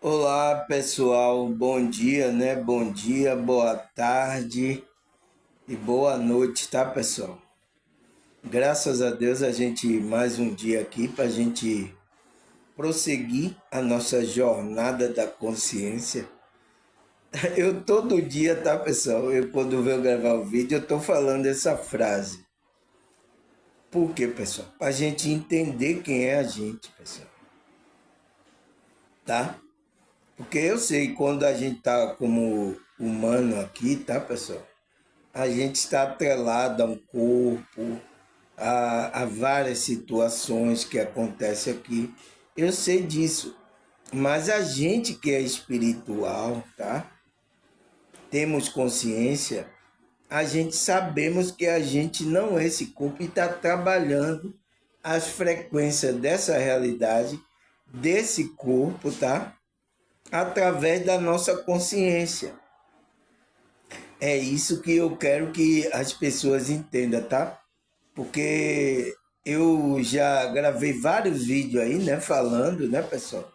Olá pessoal, bom dia, né? Bom dia, boa tarde e boa noite, tá pessoal? Graças a Deus a gente mais um dia aqui para a gente prosseguir a nossa jornada da consciência. Eu todo dia, tá pessoal? Eu quando venho gravar o vídeo eu tô falando essa frase. Por quê, pessoal? Para a gente entender quem é a gente, pessoal, tá? Porque eu sei quando a gente tá como humano aqui, tá pessoal? A gente está atrelado a um corpo, a várias situações que acontecem aqui. Eu sei disso. Mas a gente que é espiritual, tá? Temos consciência, a gente sabemos que a gente não é esse corpo e está trabalhando as frequências dessa realidade, desse corpo, tá? Através da nossa consciência. É isso que eu quero que as pessoas entendam, tá? Porque eu já gravei vários vídeos aí, né, falando, né, pessoal,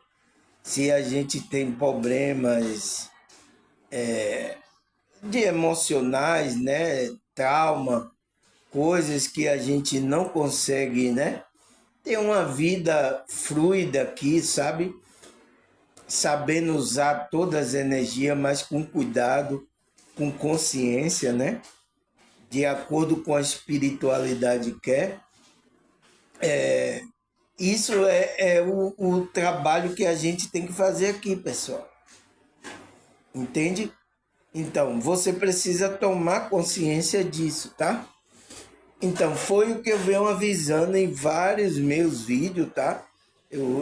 se a gente tem problemas de emocionais, né, trauma, coisas que a gente não consegue, né, ter uma vida fluida aqui, sabe? Sabendo usar todas as energias, mas com cuidado, com consciência, né? De acordo com a espiritualidade quer. Isso é o trabalho que a gente tem que fazer aqui, pessoal. Entende? Então, você precisa tomar consciência disso, tá? Então, foi o que eu venho avisando em vários meus vídeos, tá?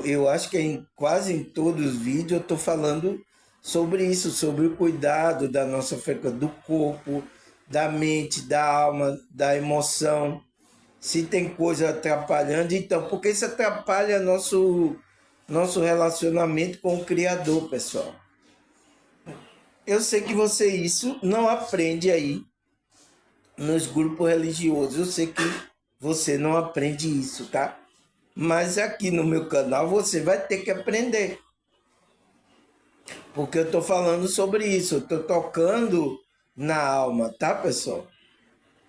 Eu acho que quase em todos os vídeos eu estou falando sobre isso, sobre o cuidado da nossa frequência, do corpo, da mente, da alma, da emoção. Se tem coisa atrapalhando, então, porque isso atrapalha nosso relacionamento com o Criador, pessoal. Eu sei que você isso não aprende aí nos grupos religiosos, eu sei que você não aprende isso, tá? Mas aqui no meu canal você vai ter que aprender, porque eu estou falando sobre isso, eu estou tocando na alma, tá, pessoal?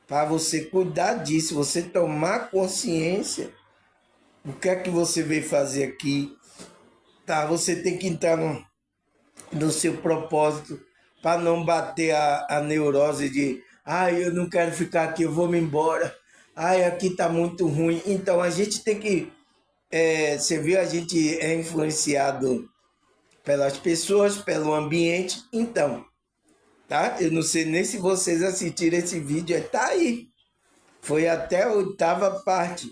Para você cuidar disso, você tomar consciência. O que é que você veio fazer aqui? Tá, você tem que entrar no seu propósito para não bater a neurose de eu não quero ficar aqui, eu vou me embora. Aqui tá muito ruim. Então a gente tem que. Você viu, a gente é influenciado pelas pessoas, pelo ambiente. Então, tá? Eu não sei nem se vocês assistiram esse vídeo, tá aí. Foi até a oitava parte.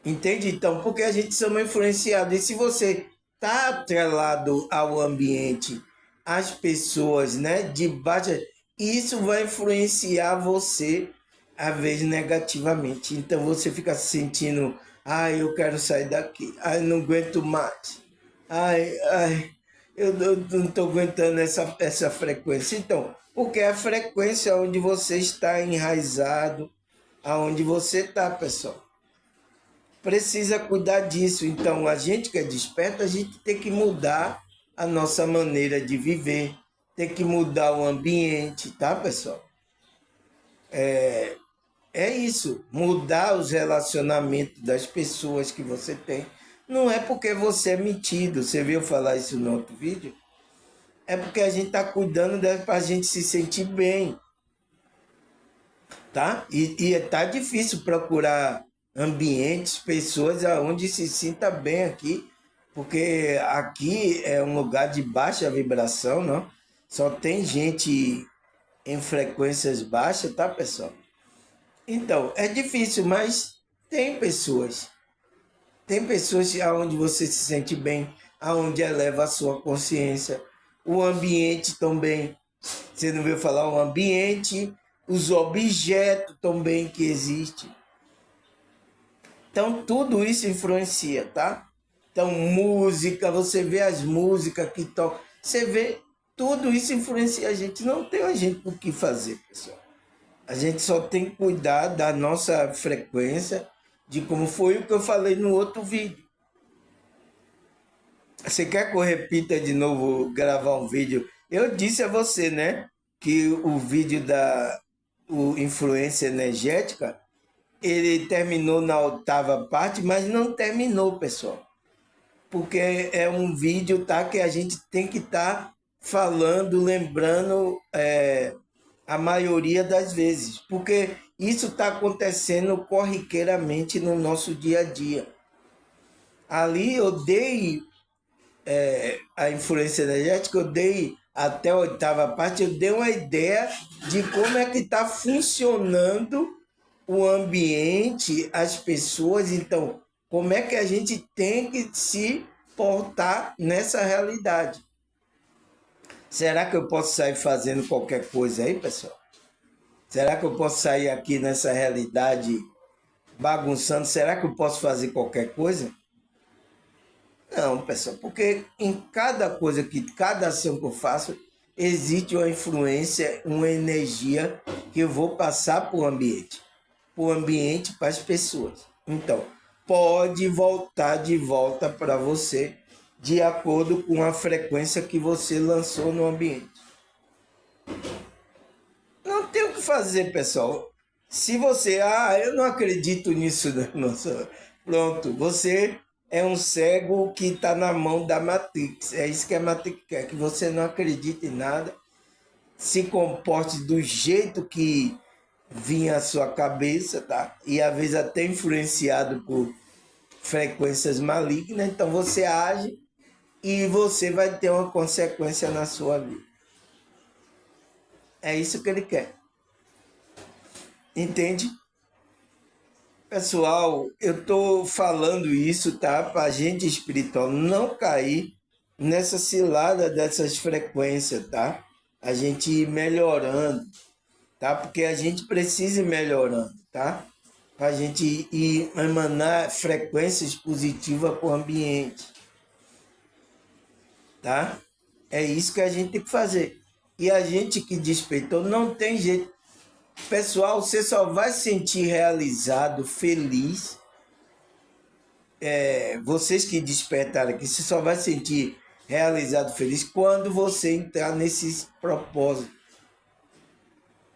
Entende? Então, porque a gente somos influenciados. E se você está atrelado ao ambiente, às pessoas, né, de baixa, isso vai influenciar você, às vezes, negativamente. Então, você fica se sentindo, eu quero sair daqui, não aguento mais, eu não estou aguentando essa frequência. Então, porque é a frequência onde você está enraizado, aonde você está, pessoal, precisa cuidar disso. Então, a gente que é desperto, a gente tem que mudar a nossa maneira de viver, tem que mudar o ambiente, tá, pessoal? É isso, mudar os relacionamentos das pessoas que você tem. Não é porque você é metido, você viu falar isso no outro vídeo? É porque a gente está cuidando para a gente se sentir bem, tá? E tá difícil procurar ambientes, pessoas aonde se sinta bem aqui, porque aqui é um lugar de baixa vibração, não? Só tem gente em frequências baixas, tá, pessoal? Então, é difícil, mas tem pessoas. Tem pessoas aonde você se sente bem, aonde eleva a sua consciência. O ambiente também. Você não viu falar o ambiente, os objetos também que existem. Então, tudo isso influencia, tá? Então, música, você vê as músicas que tocam, você vê, tudo isso influencia a gente. Não tem a gente o que fazer, pessoal. A gente só tem que cuidar da nossa frequência, de como foi o que eu falei no outro vídeo. Você quer que eu repita de novo, gravar um vídeo? Eu disse a você, né, que o vídeo da influência energética, ele terminou na 8ª parte, mas não terminou, pessoal. Porque é um vídeo, tá, que a gente tem que estar falando, lembrando a maioria das vezes. Porque isso está acontecendo corriqueiramente no nosso dia a dia. Ali eu dei a influência energética, eu dei até a 8ª parte, eu dei uma ideia de como é que está funcionando o ambiente, as pessoas. Então, como é que a gente tem que se portar nessa realidade? Será que eu posso sair fazendo qualquer coisa aí, pessoal? Será que eu posso sair aqui nessa realidade bagunçando? Será que eu posso fazer qualquer coisa? Não, pessoal, porque em cada coisa cada ação que eu faço, existe uma influência, uma energia que eu vou passar para o ambiente, para as pessoas. Então, pode voltar de volta para você de acordo com a frequência que você lançou no ambiente. Não tem o que fazer, pessoal. Se você, eu não acredito nisso, nossa, pronto, você é um cego que está na mão da Matrix. É isso que a Matrix quer, que você não acredite em nada, se comporte do jeito que vinha à sua cabeça, tá? E às vezes até influenciado por frequências malignas, então você age e você vai ter uma consequência na sua vida. É isso que ele quer. Entende? Pessoal, eu tô falando isso, tá? Pra gente espiritual não cair nessa cilada dessas frequências, tá? A gente ir melhorando, tá? Porque a gente precisa ir melhorando, tá? Pra gente ir emanar frequências positivas para o ambiente, tá? É isso que a gente tem que fazer. E a gente que despertou não tem jeito. Pessoal, você só vai se sentir realizado, feliz. Vocês que despertaram aqui, você só vai se sentir realizado, feliz quando você entrar nesses propósitos.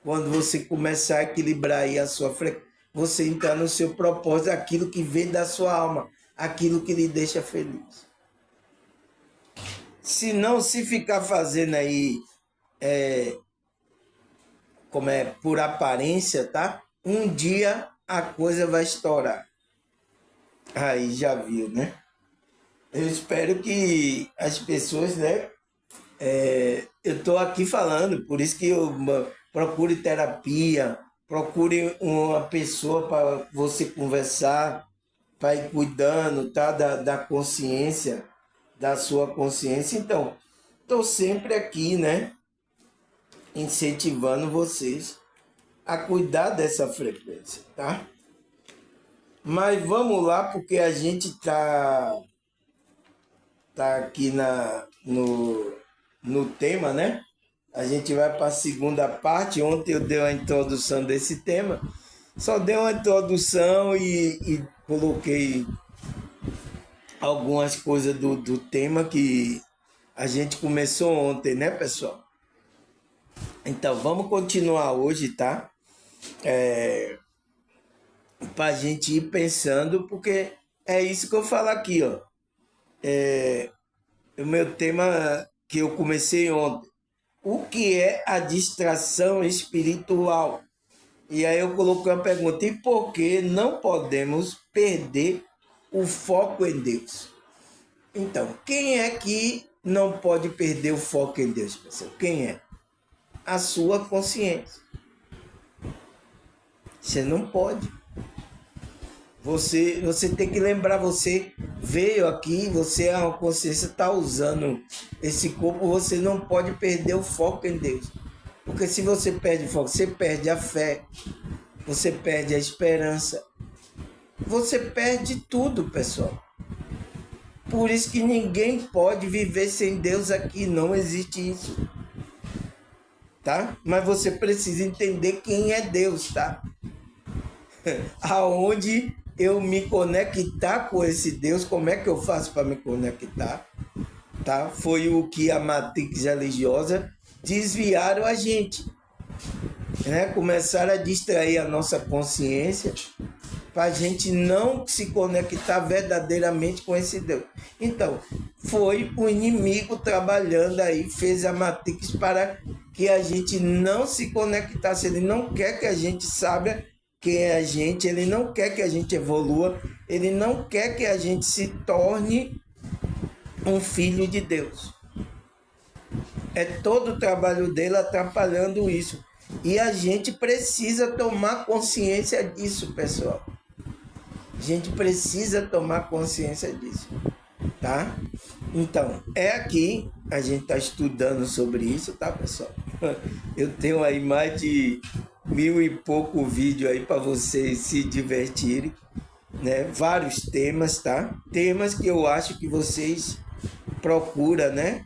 Quando você começar a equilibrar aí a sua frequência, você entrar no seu propósito, aquilo que vem da sua alma, aquilo que lhe deixa feliz. Se não, se ficar fazendo aí como é por aparência, tá? Um dia a coisa vai estourar. Aí já viu, né? Eu espero que as pessoas, né? Eu estou aqui falando, por isso que eu procure terapia, procure uma pessoa para você conversar, para ir cuidando, tá? Da consciência, da sua consciência. Então, estou sempre aqui, né? Incentivando vocês a cuidar dessa frequência, tá? Mas vamos lá, porque a gente tá aqui no tema, né? A gente vai para a segunda parte. Ontem eu dei a introdução desse tema. Só dei uma introdução e coloquei algumas coisas do tema que a gente começou ontem, né, pessoal? Então, vamos continuar hoje, tá? Para a gente ir pensando, porque é isso que eu falo aqui, ó. O meu tema que eu comecei ontem. O que é a distração espiritual? E aí eu coloquei uma pergunta: e por que não podemos perder o foco em Deus? Então, quem é que não pode perder o foco em Deus, pessoal? Quem é? A sua consciência. Você não pode. Você tem que lembrar, você veio aqui, você é uma consciência, está usando esse corpo, você não pode perder o foco em Deus. Porque se você perde o foco, você perde a fé, você perde a esperança, você perde tudo, pessoal. Por isso que ninguém pode viver sem Deus aqui, não existe isso. Tá? Mas você precisa entender quem é Deus, tá? Aonde eu me conectar com esse Deus, como é que eu faço para me conectar? tá? Foi o que a matrix religiosa desviaram a gente, né? Começaram a distrair a nossa consciência para a gente não se conectar verdadeiramente com esse Deus. Então, foi o inimigo trabalhando aí, fez a matrix para que a gente não se conectasse. Ele não quer que a gente saiba quem é a gente, ele não quer que a gente evolua, ele não quer que a gente se torne um filho de Deus. É todo o trabalho dele atrapalhando isso. E a gente precisa tomar consciência disso, pessoal. A gente precisa tomar consciência disso, tá? Então, é aqui, a gente está estudando sobre isso, tá, pessoal? Eu tenho aí mais de 1000 e pouco vídeo aí para vocês se divertirem, né? Vários temas, tá? Temas que eu acho que vocês procuram, né?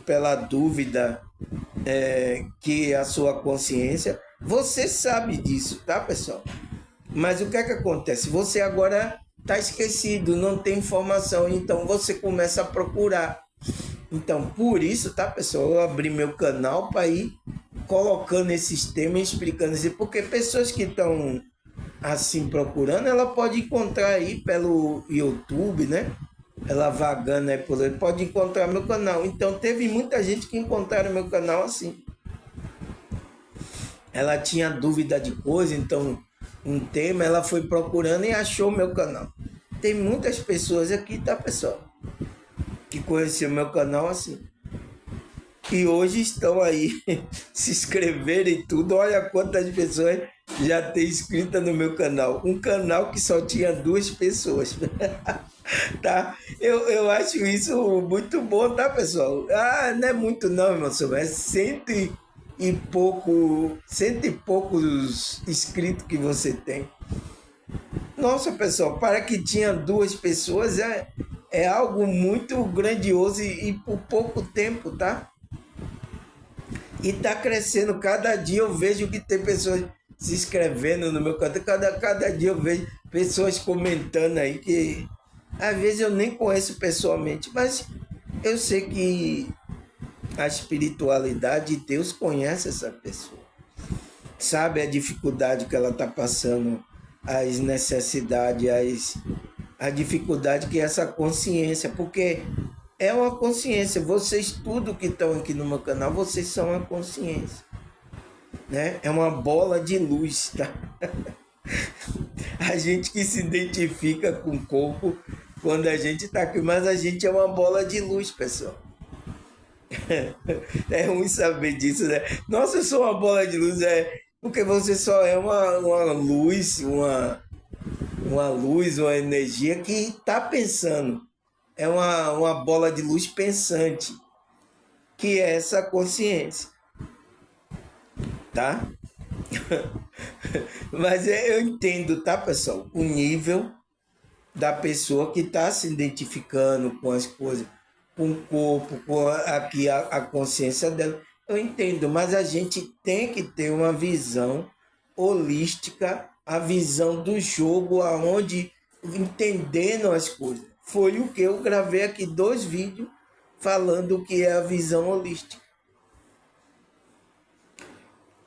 Pela dúvida que a sua consciência, você sabe disso, tá, pessoal? Mas o que é que acontece? Você agora está esquecido, não tem informação, então você começa a procurar. Então, por isso, tá, pessoal? Eu abri meu canal para ir colocando esses temas, explicando isso, porque pessoas que estão assim procurando, ela pode encontrar aí pelo YouTube, né? Ela vagando aí por aí, pode encontrar meu canal. Então, teve muita gente que encontraram meu canal assim. Ela tinha dúvida de coisa, então um tema, ela foi procurando e achou meu canal. Tem muitas pessoas aqui, tá, pessoal, que conheceu meu canal assim. E hoje estão aí se inscreverem e tudo. Olha quantas pessoas já tem inscrita no meu canal. Um canal que só tinha 2 pessoas. Tá? Eu acho isso muito bom, tá, pessoal? Ah, não é muito não, irmão, é cento e poucos inscritos que você tem. Nossa, pessoal, para que tinha 2 pessoas é algo muito grandioso e por pouco tempo, tá? E tá crescendo, cada dia eu vejo que tem pessoas se inscrevendo no meu canal, cada dia eu vejo pessoas comentando aí que às vezes eu nem conheço pessoalmente, mas eu sei que a espiritualidade de Deus conhece essa pessoa, sabe a dificuldade que ela está passando, as necessidades, a dificuldade que é essa consciência, porque é uma consciência, vocês tudo que estão aqui no meu canal, vocês são uma consciência, né? É uma bola de luz, tá? A gente que se identifica com o corpo quando a gente está aqui, mas a gente é uma bola de luz, pessoal. É ruim saber disso, né? Nossa, eu sou uma bola de luz, porque você só é uma luz, uma energia que está pensando. É uma bola de luz pensante, que é essa consciência, tá? Mas eu entendo, tá, pessoal? O nível da pessoa que está se identificando com as coisas, com o corpo, com aqui a consciência dela. Eu entendo, mas a gente tem que ter uma visão holística, a visão do jogo, aonde entendendo as coisas. Foi o que eu gravei aqui 2 vídeos falando o que é a visão holística.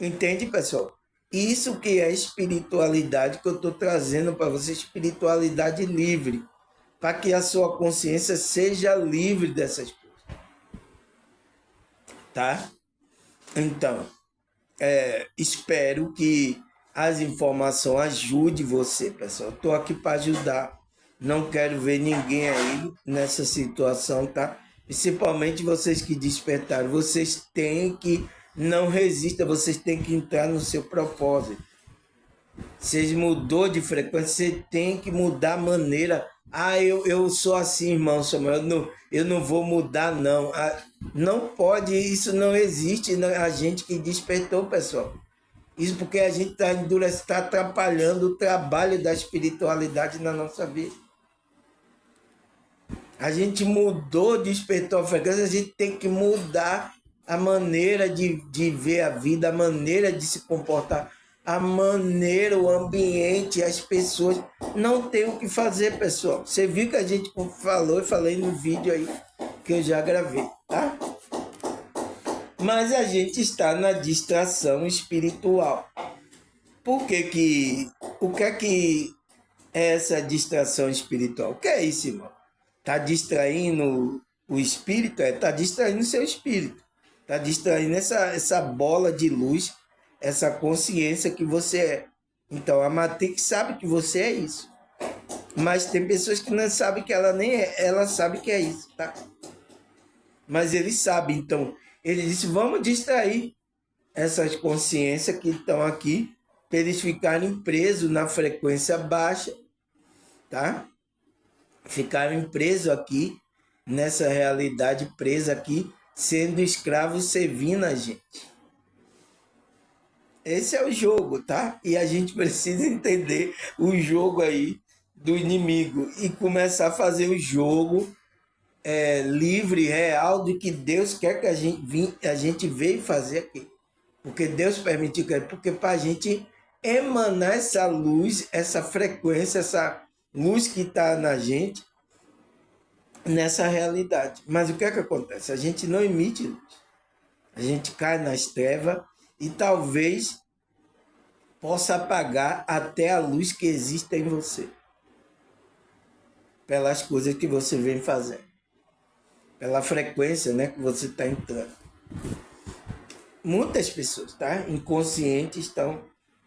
Entende, pessoal? Isso que é espiritualidade que eu estou trazendo para você, espiritualidade livre, para que a sua consciência seja livre dessas coisas, tá? Então, espero que as informações ajudem você, pessoal. Estou aqui para ajudar. Não quero ver ninguém aí nessa situação, tá? Principalmente vocês que despertaram. Vocês têm que, não resista, vocês têm que entrar no seu propósito. Você mudou de frequência, você tem que mudar a maneira. Ah, eu sou assim, irmão Samuel, eu não vou mudar, não. Não pode, isso não existe a gente que despertou, pessoal. Isso porque a gente está atrapalhando o trabalho da espiritualidade na nossa vida. A gente mudou, despertou a frequência, a gente tem que mudar a maneira de ver a vida, a maneira de se comportar, a maneira, o ambiente, as pessoas. Não tem o que fazer, pessoal. Você viu que a gente falou, eu falei no vídeo aí, que eu já gravei, tá? Mas a gente está na distração espiritual. Por que que... O que é essa distração espiritual? O que é isso, irmão? Está distraindo o espírito? Está distraindo o seu espírito. Está distraindo essa bola de luz, essa consciência que você é. Então, a Matrix sabe que você é isso. Mas tem pessoas que não sabem que ela nem é. Ela sabe que é isso, tá? Mas ele sabe. Então, ele disse, vamos distrair essas consciências que estão aqui para eles ficarem presos na frequência baixa, tá? Ficarem presos aqui, nessa realidade presa aqui, sendo escravos servindo a gente. Esse é o jogo, tá? E a gente precisa entender o jogo aí do inimigo e começar a fazer o jogo livre, real, do que Deus quer que a gente veio fazer aqui. Porque Deus permitiu que... Porque para a gente emanar essa luz, essa frequência, essa luz que está na gente, nessa realidade. Mas o que é que acontece? A gente não emite luz. A gente cai nas trevas e talvez possa apagar até a luz que existe em você. Pelas coisas que você vem fazendo. Pela frequência, né, que você está entrando. Muitas pessoas, tá? Inconscientes estão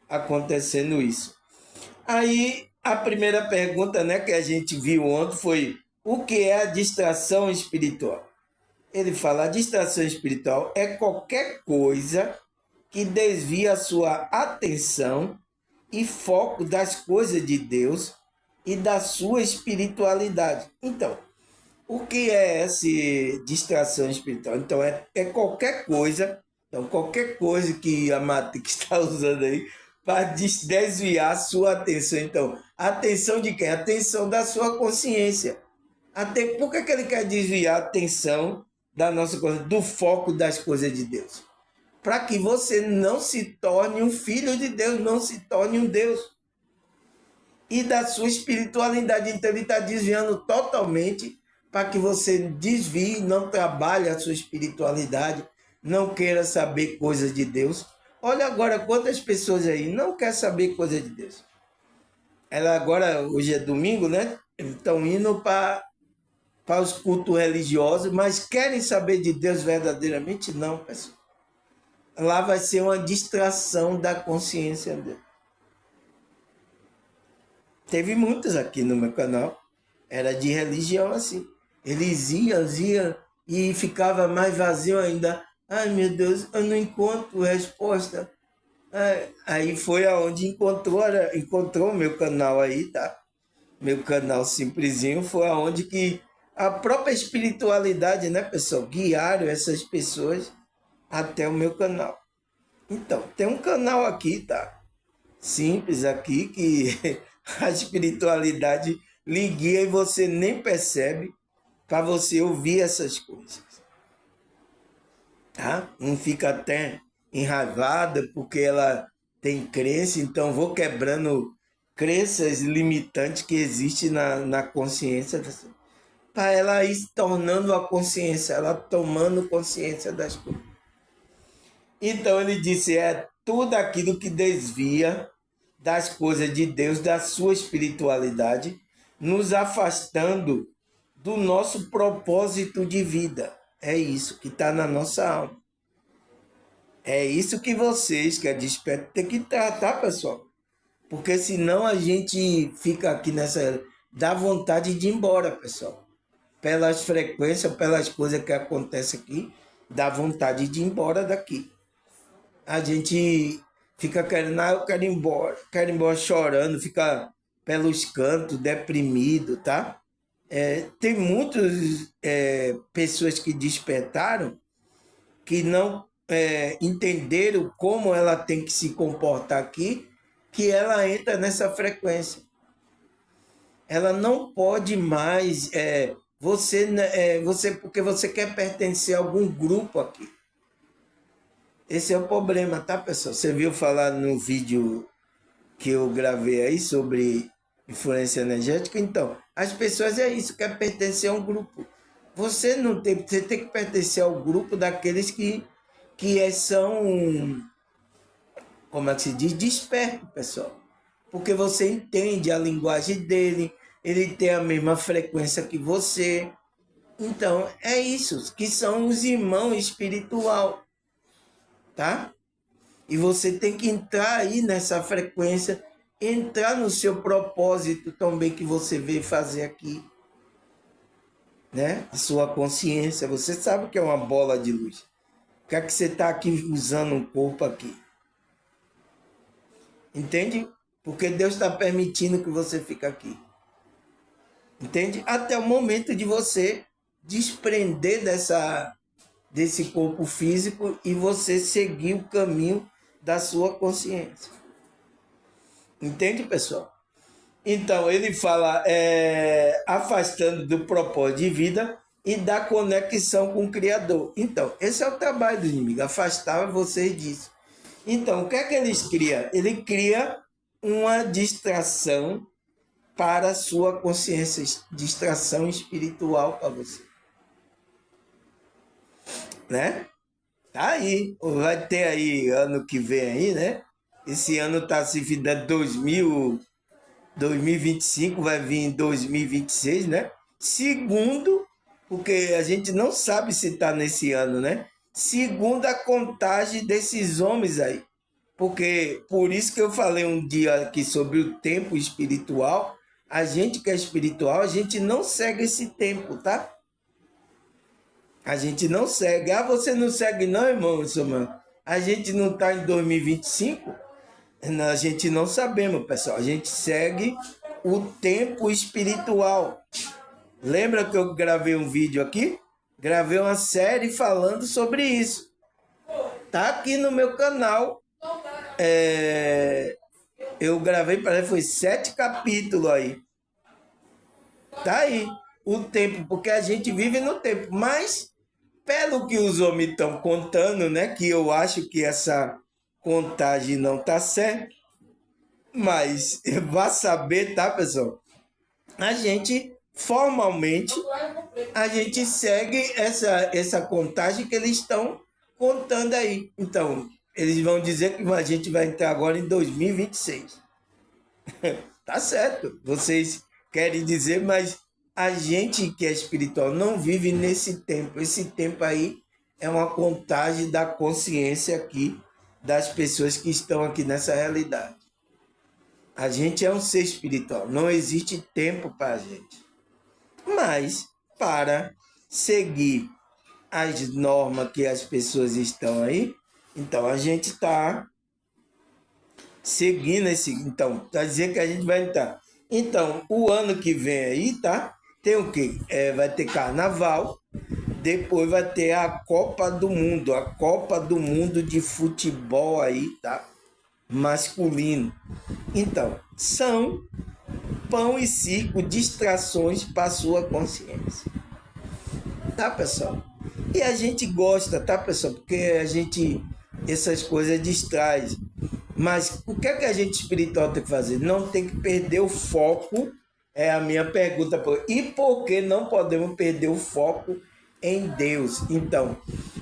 acontecendo isso. Aí, a primeira pergunta, né, que a gente viu ontem foi: o que é a distração espiritual? Ele fala: a distração espiritual é qualquer coisa que desvia a sua atenção e foco das coisas de Deus e da sua espiritualidade. Então, o que é essa distração espiritual? Então, é qualquer coisa, então, qualquer coisa que a Matrix está usando aí para desviar a sua atenção. Então, a atenção de quem? A atenção da sua consciência. Até por que ele quer desviar a atenção da nossa consciência, do foco das coisas de Deus? Para que você não se torne um filho de Deus, não se torne um Deus. E da sua espiritualidade. Então, ele está desviando totalmente para que você desvie, não trabalhe a sua espiritualidade, não queira saber coisas de Deus. Olha agora quantas pessoas aí não querem saber coisas de Deus. Ela agora, hoje é domingo, né? Estão indo para os cultos religiosos, mas querem saber de Deus verdadeiramente? Não, pessoal. Lá vai ser uma distração da consciência dele. Teve muitas aqui no meu canal, era de religião assim. Eles iam e ficava mais vazio ainda. Ai, meu Deus, eu não encontro resposta. Aí foi aonde encontrou meu canal aí, tá? Meu canal simplesinho foi aonde que a própria espiritualidade, né, pessoal, guiaram essas pessoas até o meu canal. Então, tem um canal aqui, tá? Simples aqui, que a espiritualidade lhe guia e você nem percebe para você ouvir essas coisas. Tá? Não fica até enraivada porque ela tem crença, então vou quebrando crenças limitantes que existem na consciência, para ela ir se tornando a consciência, ela tomando consciência das coisas. Então ele disse, é tudo aquilo que desvia das coisas de Deus, da sua espiritualidade, nos afastando do nosso propósito de vida. É isso que está na nossa alma. É isso que vocês, que é desperto, tem que tratar, pessoal. Porque senão a gente fica aqui nessa... Dá vontade de ir embora, pessoal. Pelas frequências, pelas coisas que acontecem aqui, dá vontade de ir embora daqui. A gente fica querendo, eu quero ir embora chorando, fica pelos cantos, deprimido, tá? Tem muitas pessoas que despertaram que não entenderam como ela tem que se comportar aqui, que ela entra nessa frequência. Ela não pode mais, porque você quer pertencer a algum grupo aqui. Esse é o problema, tá, pessoal? Você viu falar no vídeo que eu gravei aí sobre influência energética? Então, as pessoas é isso, quer pertencer a um grupo. Você não tem, você tem que pertencer ao grupo daqueles que são, como é que se diz, desperto, pessoal. Porque você entende a linguagem dele, ele tem a mesma frequência que você. Então, é isso, que são os irmãos espiritual, tá? E você tem que entrar aí nessa frequência, entrar no seu propósito também que você veio fazer aqui, né? A sua consciência, você sabe que é uma bola de luz. Por que é que você está aqui usando um corpo aqui? Entende? Porque Deus está permitindo que você fique aqui. Entende? Até o momento de você desprender desse corpo físico e você seguir o caminho da sua consciência. Entende, pessoal? Então, ele fala afastando do propósito de vida e da conexão com o Criador. Então, esse é o trabalho do inimigo, afastar vocês disso. Então, o que é que eles criam? Ele cria uma distração para a sua consciência, distração espiritual para você. Né? Tá aí, vai ter aí ano que vem aí, né? Esse ano tá se findando 2025, vai vir em 2026, né? Segundo, porque a gente não sabe se tá nesse ano, né? Segundo a contagem desses homens aí. Porque, por isso que eu falei um dia aqui sobre o tempo espiritual, a gente que é espiritual, a gente não segue esse tempo, tá? A gente não segue. Ah, você não segue não, irmão? A gente não está em 2025? A gente não sabemos, pessoal. A gente segue o tempo espiritual. Lembra que eu gravei um vídeo aqui? Gravei uma série falando sobre isso. Tá aqui no meu canal. Eu gravei, parece que foi 7 capítulos aí. Tá aí o tempo, porque a gente vive no tempo. Mas pelo que os homens estão contando, né? Que eu acho que essa contagem não tá certa. Mas vá saber, tá, pessoal? A gente, formalmente, a gente segue essa contagem que eles estão contando aí. Então, eles vão dizer que a gente vai entrar agora em 2026. Tá certo. Vocês querem dizer, mas a gente que é espiritual não vive nesse tempo. Esse tempo aí é uma contagem da consciência aqui das pessoas que estão aqui nessa realidade. A gente é um ser espiritual, não existe tempo para a gente. Mas para seguir as normas que as pessoas estão aí, então a gente está seguindo esse. Então, tá dizendo que a gente vai entrar. Então, o ano que vem aí, tá? Tem o quê? Vai ter carnaval, depois vai ter a Copa do Mundo de futebol aí, tá? Masculino. Então, são pão e circo, distrações para sua consciência. Tá, pessoal? E a gente gosta, tá, pessoal? Porque a gente, essas coisas distrai. Mas o que é que a gente espiritual tem que fazer? Não tem que perder o foco, é a minha pergunta. E por que não podemos perder o foco em Deus? Então,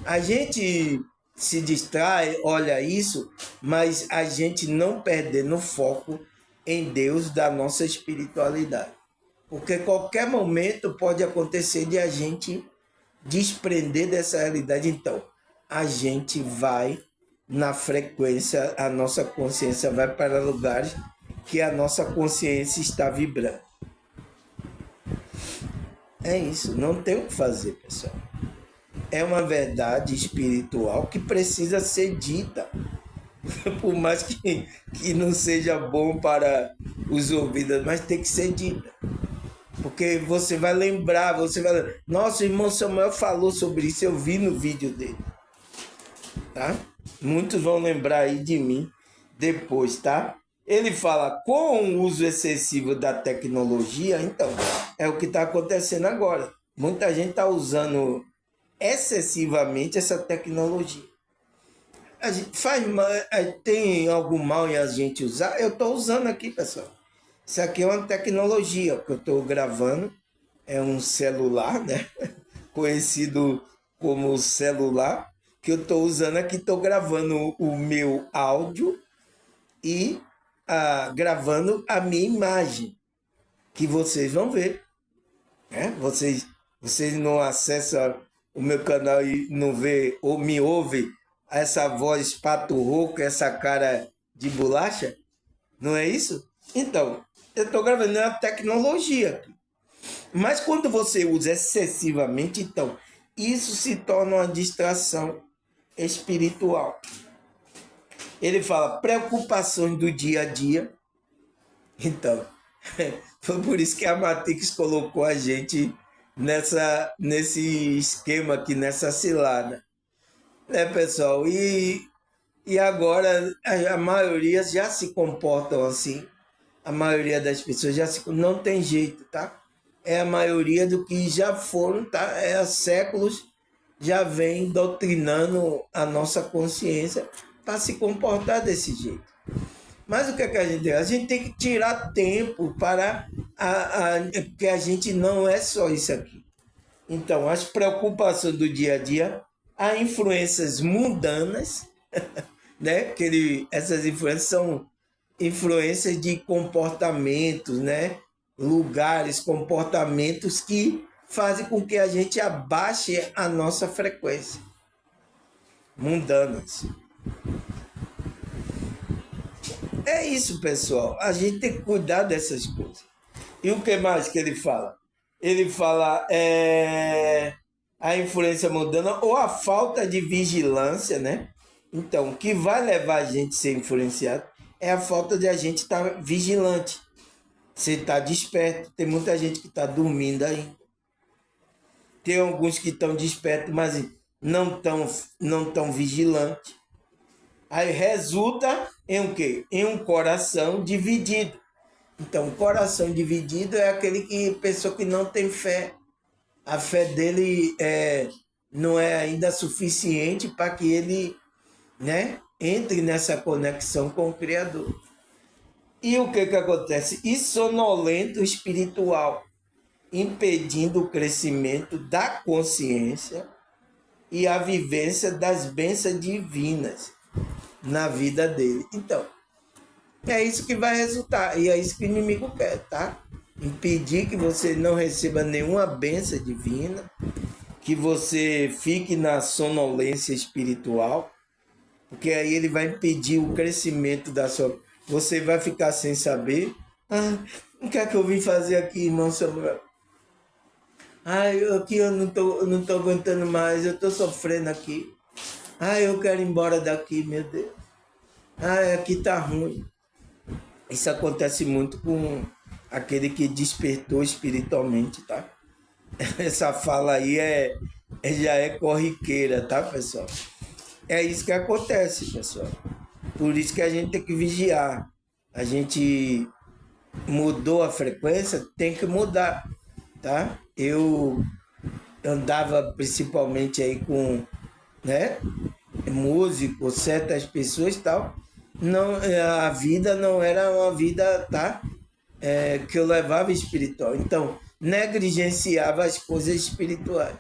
a gente se distrai, olha isso, mas a gente não perder no foco em Deus da nossa espiritualidade. Porque qualquer momento pode acontecer de a gente desprender dessa realidade. Então, a gente vai na frequência, a nossa consciência vai para lugares que a nossa consciência está vibrando. É isso, não tem o que fazer, pessoal. É uma verdade espiritual que precisa ser dita. Por mais que não seja bom para os ouvidos, mas tem que ser dita. Porque você vai lembrar, nossa, o irmão Samuel falou sobre isso, eu vi no vídeo dele. Tá? Muitos vão lembrar aí de mim depois, tá? Ele fala, com o uso excessivo da tecnologia, então, é o que está acontecendo agora. Muita gente está usando excessivamente essa tecnologia. A gente faz mal, tem algum mal em a gente usar? Eu estou usando aqui, pessoal. Isso aqui é uma tecnologia que eu estou gravando. É um celular, né? conhecido como celular, que eu estou usando aqui, estou gravando o meu áudio e gravando a minha imagem, que vocês vão ver. Né? Vocês não acessam o meu canal e não vê ou me ouve essa voz pato rouco, essa cara de bolacha? Não é isso? Então, eu estou gravando a tecnologia. Mas quando você usa excessivamente, então, isso se torna uma distração espiritual. Ele fala preocupações do dia a dia. Então, foi por isso que a Matrix colocou a gente nesse esquema aqui, nessa cilada. Né, pessoal? E agora a maioria já se comportam assim. A maioria das pessoas já se... Não tem jeito, tá? É a maioria do que já foram, tá? Há séculos já vem doutrinando a nossa consciência para se comportar desse jeito. Mas o que é que a gente tem? A gente tem que tirar tempo para porque a gente não é só isso aqui. Então, as preocupações do dia a dia, há influências mundanas, né? Essas influências são influências de comportamentos, né? Lugares, comportamentos que fazem com que a gente abaixe a nossa frequência. Mundanas. É isso, pessoal. A gente tem que cuidar dessas coisas. E o que mais que ele fala? Ele fala a influência mundana ou a falta de vigilância, né? Então, o que vai levar a gente a ser influenciado é a falta de a gente estar vigilante. Você está desperto. Tem muita gente que está dormindo ainda. Tem alguns que estão despertos, mas não tão vigilantes. Aí resulta em o quê? Em um coração dividido. Então, coração dividido é aquele pessoa que não tem fé. A fé dele não é ainda suficiente para que ele, né, entre nessa conexão com o Criador. E o que acontece? E sonolento espiritual, impedindo o crescimento da consciência e a vivência das bênçãos divinas na vida dele. Então, é isso que vai resultar. E é isso que o inimigo quer, tá? Impedir que você não receba nenhuma bênção divina, que você fique na sonolência espiritual, porque aí ele vai impedir o crescimento da sua... Você vai ficar sem saber. O que é que eu vim fazer aqui, irmão Samuel? Aqui eu não tô aguentando mais, eu tô sofrendo aqui. Eu quero ir embora daqui, meu Deus. Aqui tá ruim. Isso acontece muito com aquele que despertou espiritualmente, tá? Essa fala aí já é corriqueira, tá, pessoal? É isso que acontece, pessoal. Por isso que a gente tem que vigiar. A gente mudou a frequência, tem que mudar, tá? Eu andava principalmente aí com, né, músicos, certas pessoas e tal. Não, a vida não era uma vida, tá? Que eu levava espiritual. Então, negligenciava as coisas espirituais.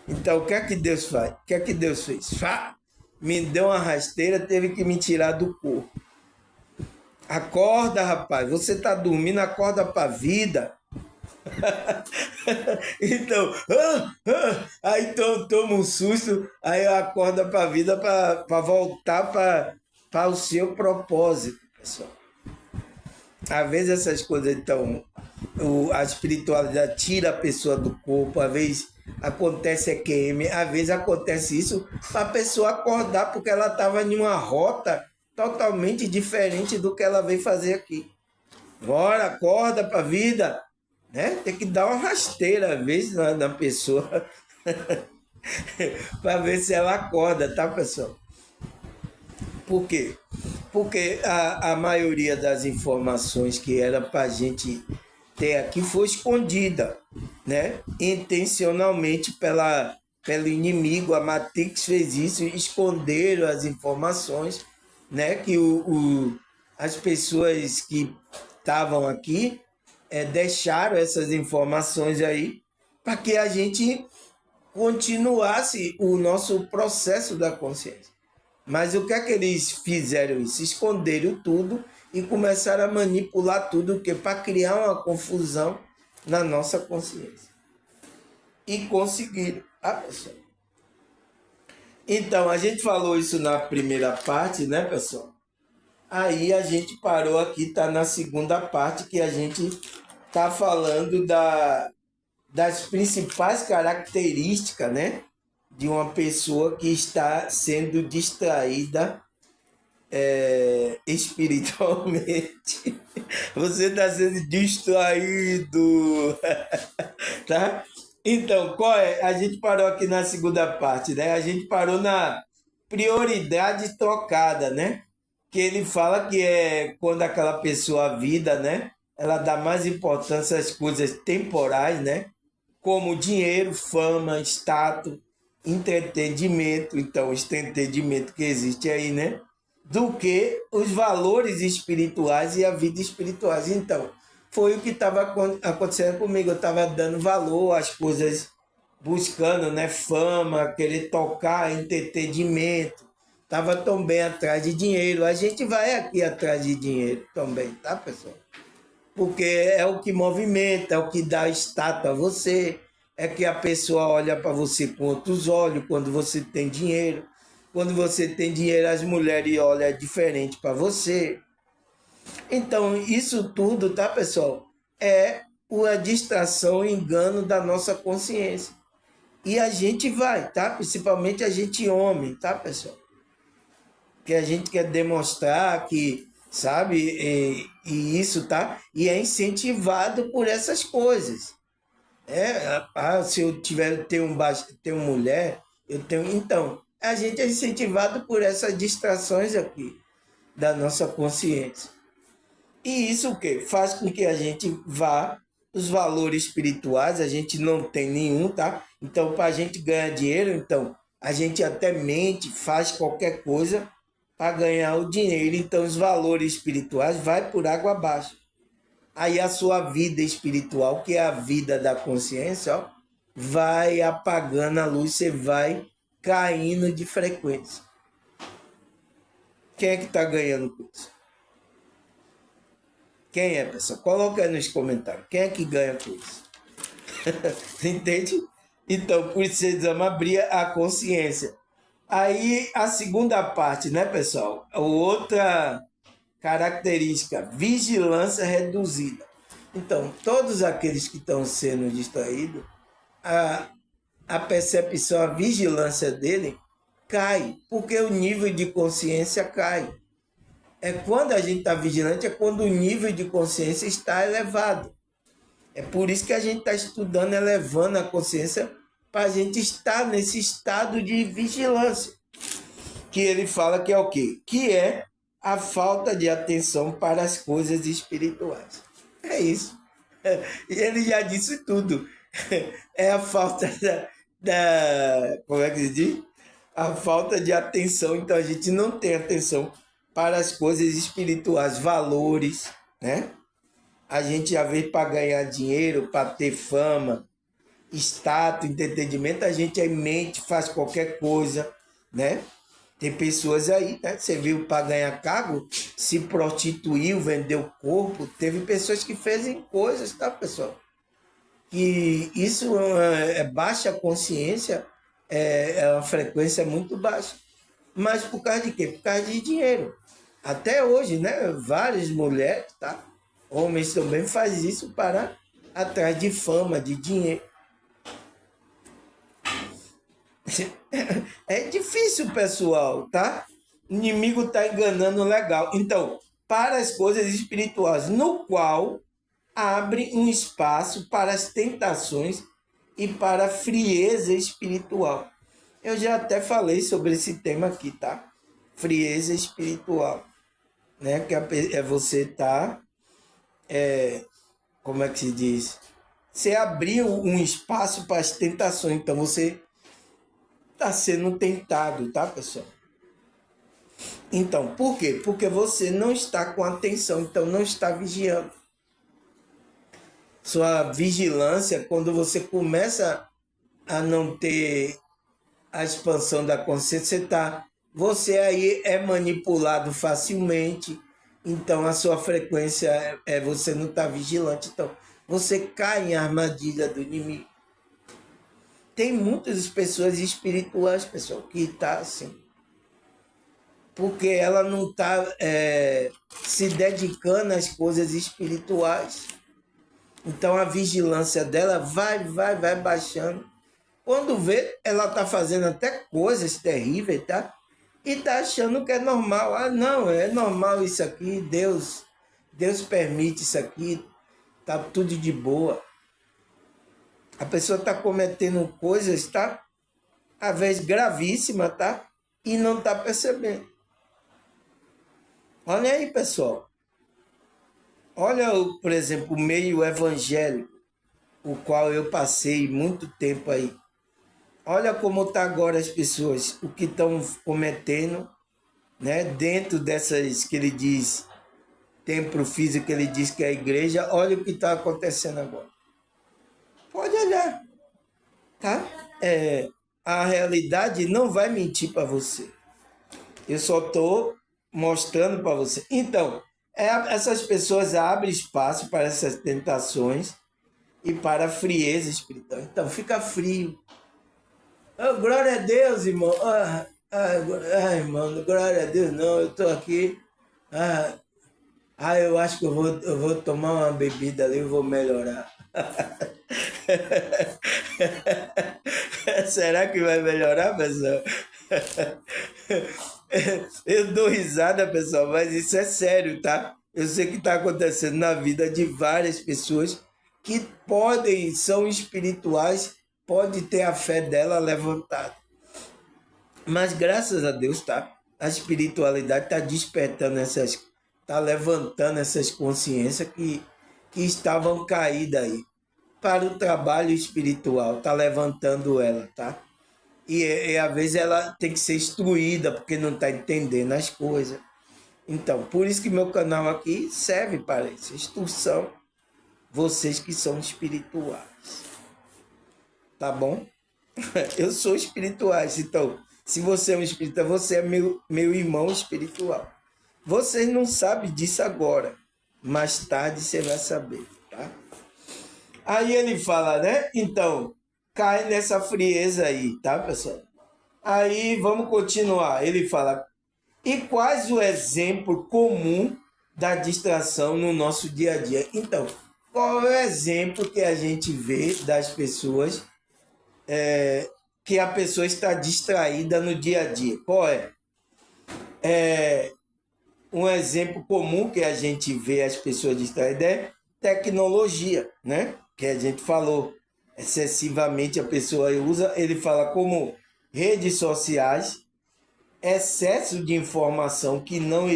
Então, o que é que Deus faz? O que é que Deus fez? Me deu uma rasteira, teve que me tirar do corpo. Acorda, rapaz. Você está dormindo, acorda para a vida. Então, aí toma um susto, aí acorda para a vida para voltar para o seu propósito, pessoal. Às vezes essas coisas, então, a espiritualidade tira a pessoa do corpo, às vezes acontece EQM, às vezes acontece isso para a pessoa acordar, porque ela estava em uma rota totalmente diferente do que ela veio fazer aqui. Bora, acorda para a vida, né? Tem que dar uma rasteira, às vezes, na pessoa, para ver se ela acorda, tá, pessoal? Por quê? Porque a maioria das informações que era para a gente ter aqui foi escondida, né? Intencionalmente pelo inimigo. A Matrix fez isso, esconderam as informações, né? Que as pessoas que estavam aqui deixaram essas informações aí para que a gente continuasse o nosso processo da consciência. Mas o que é que eles fizeram isso? Esconderam tudo e começaram a manipular tudo para criar uma confusão na nossa consciência. E conseguiram. Pessoal. Então, a gente falou isso na primeira parte, né, pessoal? Aí a gente parou aqui, tá na segunda parte, que a gente tá falando das principais características, né, de uma pessoa que está sendo distraída espiritualmente. Você está sendo distraído, tá? Então, qual é? A gente parou aqui na segunda parte, né? A gente parou na prioridade trocada, né? Que ele fala que é quando aquela pessoa, a vida, né? Ela dá mais importância às coisas temporais, né? Como dinheiro, fama, status, entretenimento. Então, esse entretenimento que existe aí, né? Do que os valores espirituais e a vida espiritual. Então, foi o que estava acontecendo comigo. Eu estava dando valor às coisas, buscando, né, fama, querer tocar, entretenimento. Estava também atrás de dinheiro. A gente vai aqui atrás de dinheiro também, tá, pessoal? Porque é o que movimenta, é o que dá status a você, é que a pessoa olha para você com outros olhos quando você tem dinheiro. Quando você tem dinheiro, as mulheres olham diferente para você. Então, isso tudo, tá, pessoal? É uma distração, um engano da nossa consciência. E a gente vai, tá? Principalmente a gente homem, tá, pessoal? Que a gente quer demonstrar que, sabe, e isso, tá? E é incentivado por essas coisas. Se eu tenho mulher, eu tenho. Então, a gente é incentivado por essas distrações aqui da nossa consciência. E isso o quê? Faz com que a gente vá os valores espirituais, a gente não tem nenhum, tá? Então, para a gente ganhar dinheiro, então, a gente até mente, faz qualquer coisa para ganhar o dinheiro. Então, os valores espirituais vai por água abaixo. Aí a sua vida espiritual, que é a vida da consciência, ó, vai apagando a luz, você vai caindo de frequência. Quem é que está ganhando com isso? Quem é, pessoal? Coloca aí nos comentários. Quem é que ganha com isso? Entende? Então, por isso precisamos abrir a consciência. Aí, a segunda parte, né, pessoal? Outra característica, vigilância reduzida. Então, todos aqueles que estão sendo distraídos, a percepção, a vigilância dele cai, porque o nível de consciência cai. É quando a gente está vigilante, é quando o nível de consciência está elevado. É por isso que a gente está estudando, elevando a consciência, para a gente estar nesse estado de vigilância. Que ele fala que é o quê? Que é a falta de atenção para as coisas espirituais. É isso. E ele já disse tudo. É a falta como é que se diz? A falta de atenção. Então a gente não tem atenção para as coisas espirituais, valores, né? A gente já veio para ganhar dinheiro, para ter fama, status, entretenimento, a gente é mente, faz qualquer coisa, né? Tem pessoas aí, né? Você viu, para ganhar cargo, se prostituiu, vendeu o corpo. Teve pessoas que fazem coisas, tá, pessoal? Que isso é baixa consciência, é uma frequência muito baixa. Mas por causa de quê? Por causa de dinheiro. Até hoje, né? Várias mulheres, tá? Homens também fazem isso para atrás de fama, de dinheiro. É difícil, pessoal, tá? O inimigo está enganando legal. Então, para as coisas espirituais, no qual abre um espaço para as tentações e para a frieza espiritual. Eu já até falei sobre esse tema aqui, tá? Frieza espiritual, né? Que é você tá, como é que se diz? Você abriu um espaço para as tentações, então você está sendo tentado, tá, pessoal? Então, por quê? Porque você não está com atenção, então não está vigiando. Sua vigilância, quando você começa a não ter a expansão da consciência, você aí é manipulado facilmente, então a sua frequência você não está vigilante, então você cai em armadilha do inimigo. Tem muitas pessoas espirituais, pessoal, que tá assim, porque ela não está se dedicando às coisas espirituais. Então a vigilância dela vai baixando. Quando vê, ela está fazendo até coisas terríveis, tá? E está achando que é normal. Ah, não, é normal isso aqui, Deus permite isso aqui, tá tudo de boa. A pessoa está cometendo coisas, tá? Às vezes gravíssimas, tá? E não está percebendo. Olha aí, pessoal. Olha, por exemplo, o meio evangélico, o qual eu passei muito tempo aí. Olha como está agora as pessoas, o que estão cometendo, né? Dentro dessas que ele diz, templo físico que ele diz que é a igreja, olha o que está acontecendo agora. Pode olhar, tá? A realidade não vai mentir para você. Eu só estou mostrando para você. Então, essas pessoas abrem espaço para essas tentações e para a frieza espiritual. Então, fica frio. Oh, glória a Deus, irmão. Irmão, glória a Deus, não, eu estou aqui. Eu acho que eu vou tomar uma bebida ali e vou melhorar. Será que vai melhorar, pessoal? Eu dou risada, pessoal, mas isso é sério, tá? Eu sei que está acontecendo na vida de várias pessoas que são espirituais, pode ter a fé dela levantada. Mas graças a Deus, tá? A espiritualidade está despertando está levantando essas consciências que estavam caídas aí para o trabalho espiritual, está levantando ela, tá? E às vezes ela tem que ser instruída porque não está entendendo as coisas. Então, por isso que meu canal aqui serve para isso, instrução, vocês que são espirituais, tá bom? Eu sou espirituais, então, se você é um espiritual, você é meu irmão espiritual. Vocês não sabem disso agora, mais tarde você vai saber, tá? Aí ele fala, né? Então, cai nessa frieza aí, tá, pessoal? Aí vamos continuar. Ele fala, e quais o exemplo comum da distração no nosso dia a dia? Então, qual é o exemplo que a gente vê das pessoas que a pessoa está distraída no dia a dia? Qual é? Um exemplo comum que a gente vê as pessoas distraídas é tecnologia, né? Que a gente falou excessivamente, a pessoa usa, ele fala como redes sociais, excesso de informação que não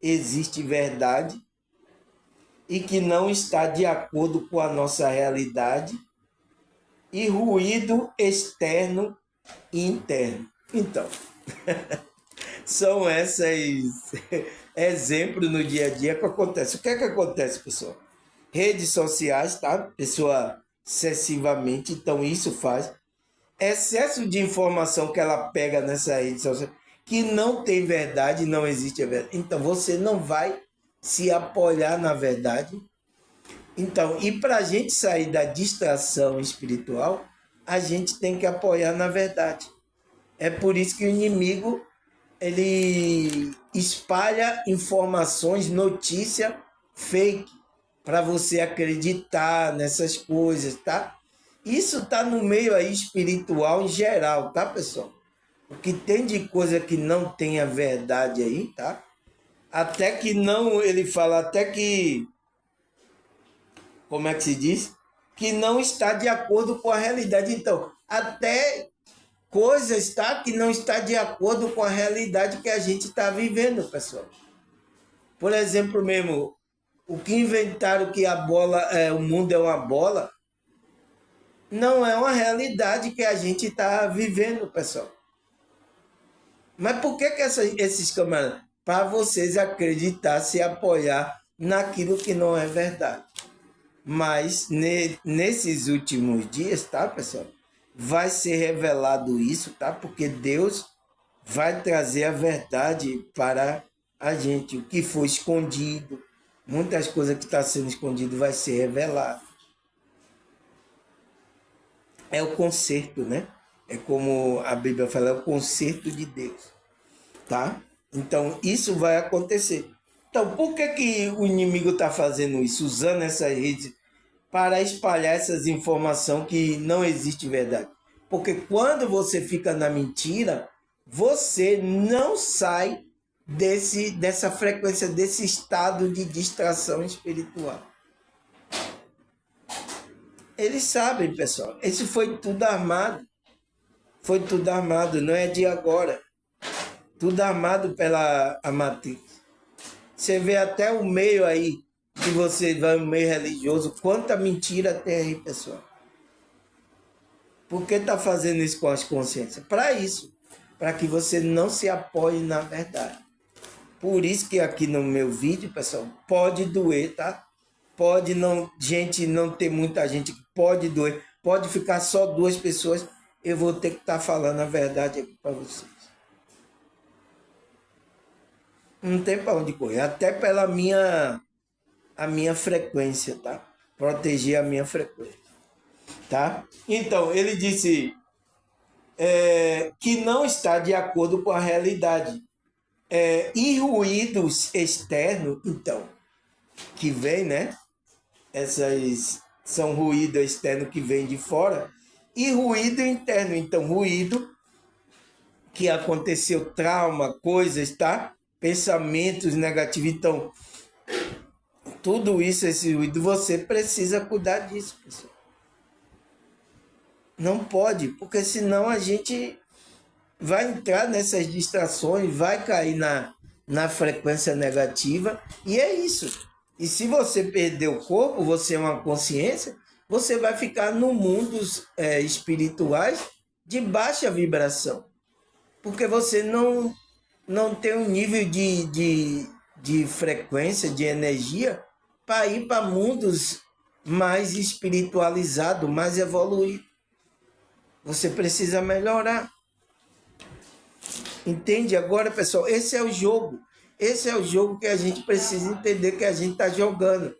existe verdade e que não está de acordo com a nossa realidade e ruído externo e interno. Então, são esses exemplos no dia a dia que acontece. O que é que acontece, pessoal? Redes sociais, tá? Pessoa excessivamente, então isso faz excesso de informação que ela pega nessa rede social, que não tem verdade, não existe a verdade. Então você não vai se apoiar na verdade. Então, e para a gente sair da distração espiritual, a gente tem que apoiar na verdade. É por isso que o inimigo ele espalha informações, notícia fake, para você acreditar nessas coisas, tá? Isso tá no meio aí espiritual em geral, tá, pessoal? O que tem de coisa que não tem a verdade aí, tá? Até que não, ele fala até que, como é que se diz? Que não está de acordo com a realidade. Então, até coisas, tá? Que não está de acordo com a realidade que a gente está vivendo, pessoal. Por exemplo mesmo, o que inventaram que a bola, o mundo é uma bola, não é uma realidade que a gente está vivendo, pessoal. Mas por que esses camaradas? Para vocês acreditar, se apoiar naquilo que não é verdade. Mas nesses últimos dias, tá, pessoal? vai ser revelado isso, tá? Porque Deus vai trazer a verdade para a gente. O que foi escondido, muitas coisas que estão sendo escondido vai ser revelado. É o conserto, né? É como a Bíblia fala, é o conserto de Deus, tá? Então, isso vai acontecer. Então, por que, que o inimigo está fazendo isso? Usando essas redes para espalhar essas informações que não existe verdade. Porque quando você fica na mentira, você não sai dessa frequência, desse estado de distração espiritual. Eles sabem, pessoal. Isso foi tudo armado. Foi tudo armado, não é de agora. Tudo armado pela a Matrix. Você vê até o meio aí, que você vai no meio religioso, quanta mentira tem aí, pessoal. Por que está fazendo isso com as consciências? Para isso, para que você não se apoie na verdade. Por isso que aqui no meu vídeo, pessoal, pode doer, tá? Pode não, gente, não ter muita gente, pode doer, pode ficar só 2 pessoas, eu vou ter que estar falando a verdade aqui para vocês. Não tem para onde correr, até pela a minha frequência, tá? Proteger a minha frequência, tá? Então, ele disse que não está de acordo com a realidade. E ruídos externos, então, que vem, né? Essas são ruído externo que vem de fora, e ruído interno, então, ruído que aconteceu, trauma, coisas, tá? Pensamentos negativos, então, tudo isso, esse ruído, você precisa cuidar disso, pessoal. Não pode, porque senão a gente vai entrar nessas distrações, vai cair na frequência negativa, e é isso. E se você perder o corpo, você é uma consciência, você vai ficar no mundos espirituais de baixa vibração, porque você não tem um nível de frequência, de energia, para ir para mundos mais espiritualizados, mais evoluídos. Você precisa melhorar. Entende agora, pessoal? Esse é o jogo. Esse é o jogo que a gente precisa entender que a gente está jogando.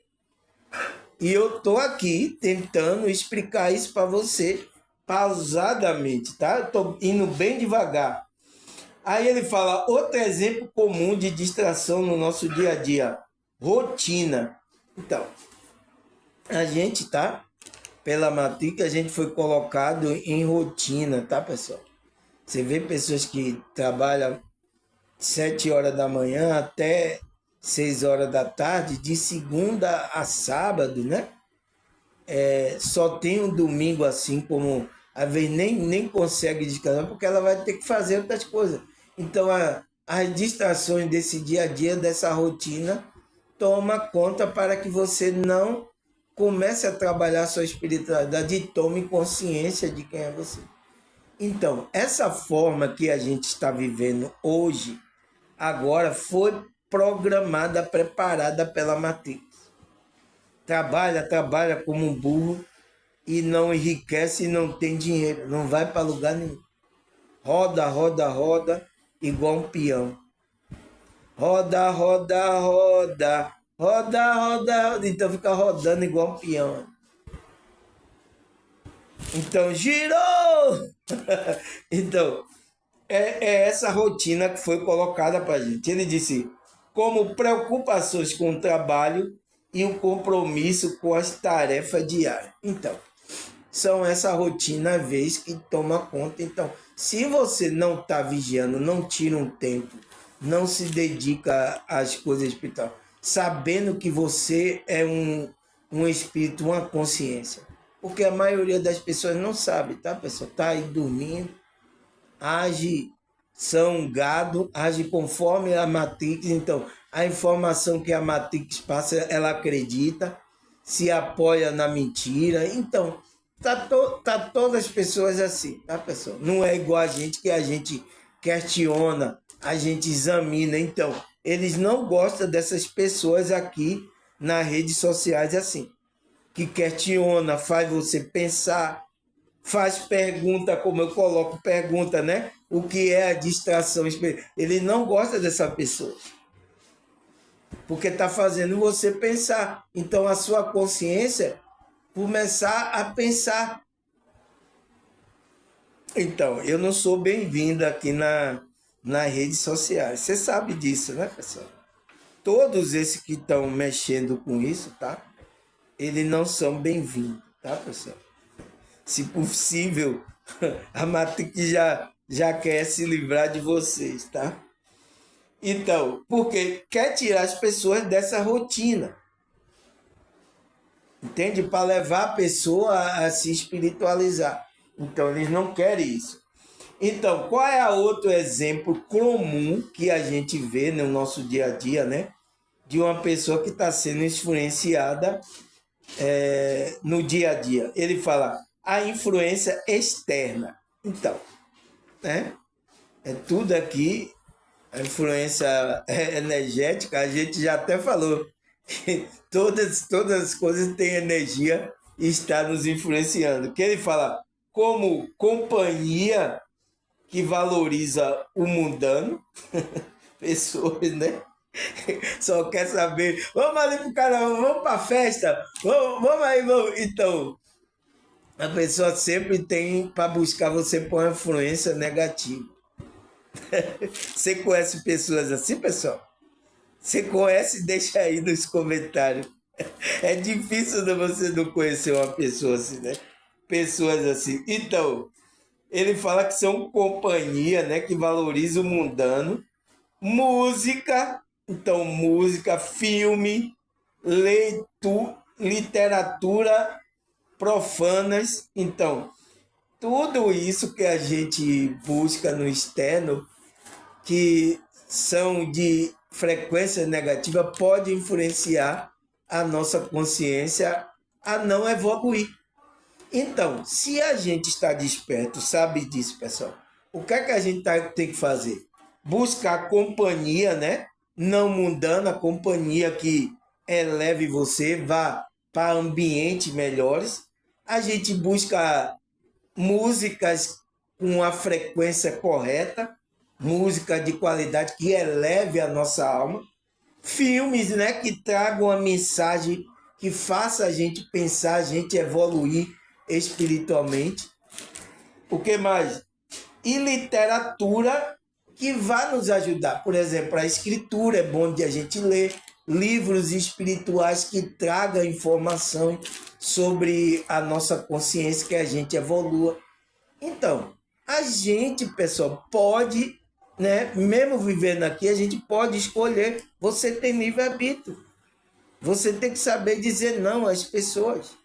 E eu estou aqui tentando explicar isso para você pausadamente, tá? Eu estou indo bem devagar. Aí ele fala, outro exemplo comum de distração no nosso dia a dia, rotina. Então, a gente, tá? Pela Matrix, a gente foi colocado em rotina, tá, pessoal? Você vê pessoas que trabalham 7 horas da manhã até 6 horas da tarde, de segunda a sábado, né? Só tem um domingo assim, como às vezes nem consegue descansar, porque ela vai ter que fazer outras coisas. Então, as distrações desse dia a dia, dessa rotina, toma conta para que você não comece a trabalhar a sua espiritualidade e tome consciência de quem é você. Então, essa forma que a gente está vivendo hoje, agora foi programada, preparada pela Matrix. Trabalha como um burro e não enriquece e não tem dinheiro, não vai para lugar nenhum. Roda, igual um peão. Roda, roda. Então fica rodando igual um peão. Então, girou! Então, é essa rotina que foi colocada para a gente. Ele disse, como preocupações com o trabalho e o compromisso com as tarefas diárias. Então, são essa rotina, às vezes, que toma conta. Então, se você não está vigiando, não tira um tempo, não se dedica às coisas espirituais, sabendo que você é um espírito, uma consciência. Porque a maioria das pessoas não sabe, tá, pessoal? Está aí dormindo, age, são gado, age conforme a Matrix. Então, a informação que a Matrix passa, ela acredita, se apoia na mentira. Então, tá todas as pessoas assim, tá, pessoal? Não é igual a gente, que a gente questiona, a gente examina. Então, eles não gostam dessas pessoas aqui nas redes sociais assim, que questiona, faz você pensar, faz pergunta, como eu coloco pergunta, né? O que é a distração? Ele não gosta dessa pessoa, porque está fazendo você pensar. Então, a sua consciência começar a pensar. Então, eu não sou bem-vindo aqui nas redes sociais. Você sabe disso, né, pessoal? Todos esses que estão mexendo com isso, tá? Eles não são bem-vindos, tá, pessoal? Se possível, a Matrix já quer se livrar de vocês, tá? Então, porque quer tirar as pessoas dessa rotina, entende? Para levar a pessoa a se espiritualizar. Então, eles não querem isso. Então, qual é outro exemplo comum que a gente vê no nosso dia a dia, né? De uma pessoa que está sendo influenciada no dia a dia. Ele fala a influência externa. Então, né? É tudo aqui, a influência energética, a gente já até falou que todas as coisas têm energia e está nos influenciando. Que ele fala como companhia que valoriza o mundano, pessoas, né? Só quer saber, vamos ali pro carnaval, vamos pra festa, vamos aí, vamos. Então, a pessoa sempre tem para buscar você por uma influência negativa. Você conhece pessoas assim, pessoal? Você conhece? Deixa aí nos comentários. É difícil de você não conhecer uma pessoa assim, né? Pessoas assim. Então, ele fala que são companhia, né? Que valoriza o mundano. Música, então música, filme, literatura profanas. Então, tudo isso que a gente busca no externo, que são de frequência negativa, pode influenciar a nossa consciência a não evoluir. Então, se a gente está desperto, sabe disso, pessoal, o que é que a gente tem que fazer? Buscar companhia, né? Não mundana, companhia que eleve você, vá para ambientes melhores. A gente busca músicas com a frequência correta, música de qualidade que eleve a nossa alma, filmes, né, que tragam uma mensagem que faça a gente pensar, a gente evoluir espiritualmente. O que mais? E literatura que vai nos ajudar. Por exemplo, a escritura é bom de a gente ler, livros espirituais que tragam informação sobre a nossa consciência, que a gente evolua. Então, a gente, pessoal, pode, né, mesmo vivendo aqui, a gente pode escolher. Você tem livre-arbítrio. Você tem que saber dizer não às pessoas.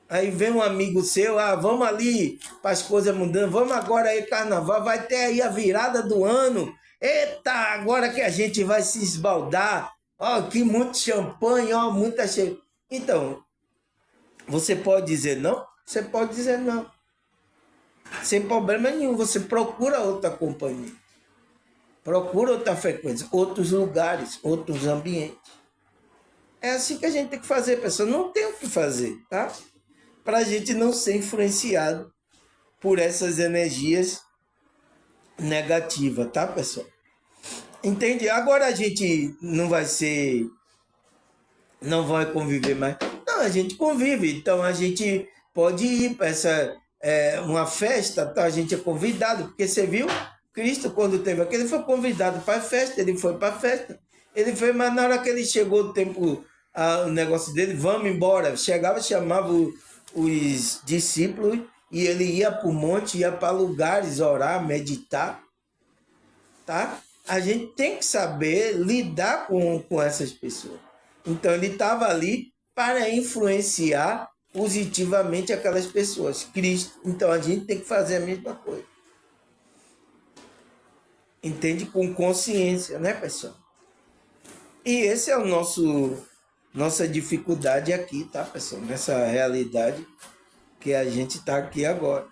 Aí vem um amigo seu, vamos ali para as coisas mudando, vamos agora aí carnaval, vai ter aí a virada do ano. Eita, agora que a gente vai se esbaldar. Ó, aqui muito champanhe, ó, muita cheia. Então, você pode dizer não? Você pode dizer não. Sem problema nenhum, você procura outra companhia. Procura outra frequência, outros lugares, outros ambientes. É assim que a gente tem que fazer, pessoal. Não tem o que fazer, tá? Para a gente não ser influenciado por essas energias negativas, tá, pessoal? Entende? Agora a gente não vai ser, não vai conviver mais. Não, a gente convive, então a gente pode ir para essa uma festa, tá? A gente é convidado, porque você viu, Cristo quando teve aqui, ele foi convidado para a festa, ele foi para a festa. Ele foi, mas na hora que ele chegou o tempo, o negócio dele, vamos embora. Chegava, chamava os discípulos e ele ia para o monte, ia para lugares orar, meditar, tá? A gente tem que saber lidar com essas pessoas. Então ele estava ali para influenciar positivamente aquelas pessoas. Cristo. Então a gente tem que fazer a mesma coisa. Entende? Com consciência, né, pessoal? E esse é o nossa dificuldade aqui, tá, pessoal? Nessa realidade que a gente está aqui agora.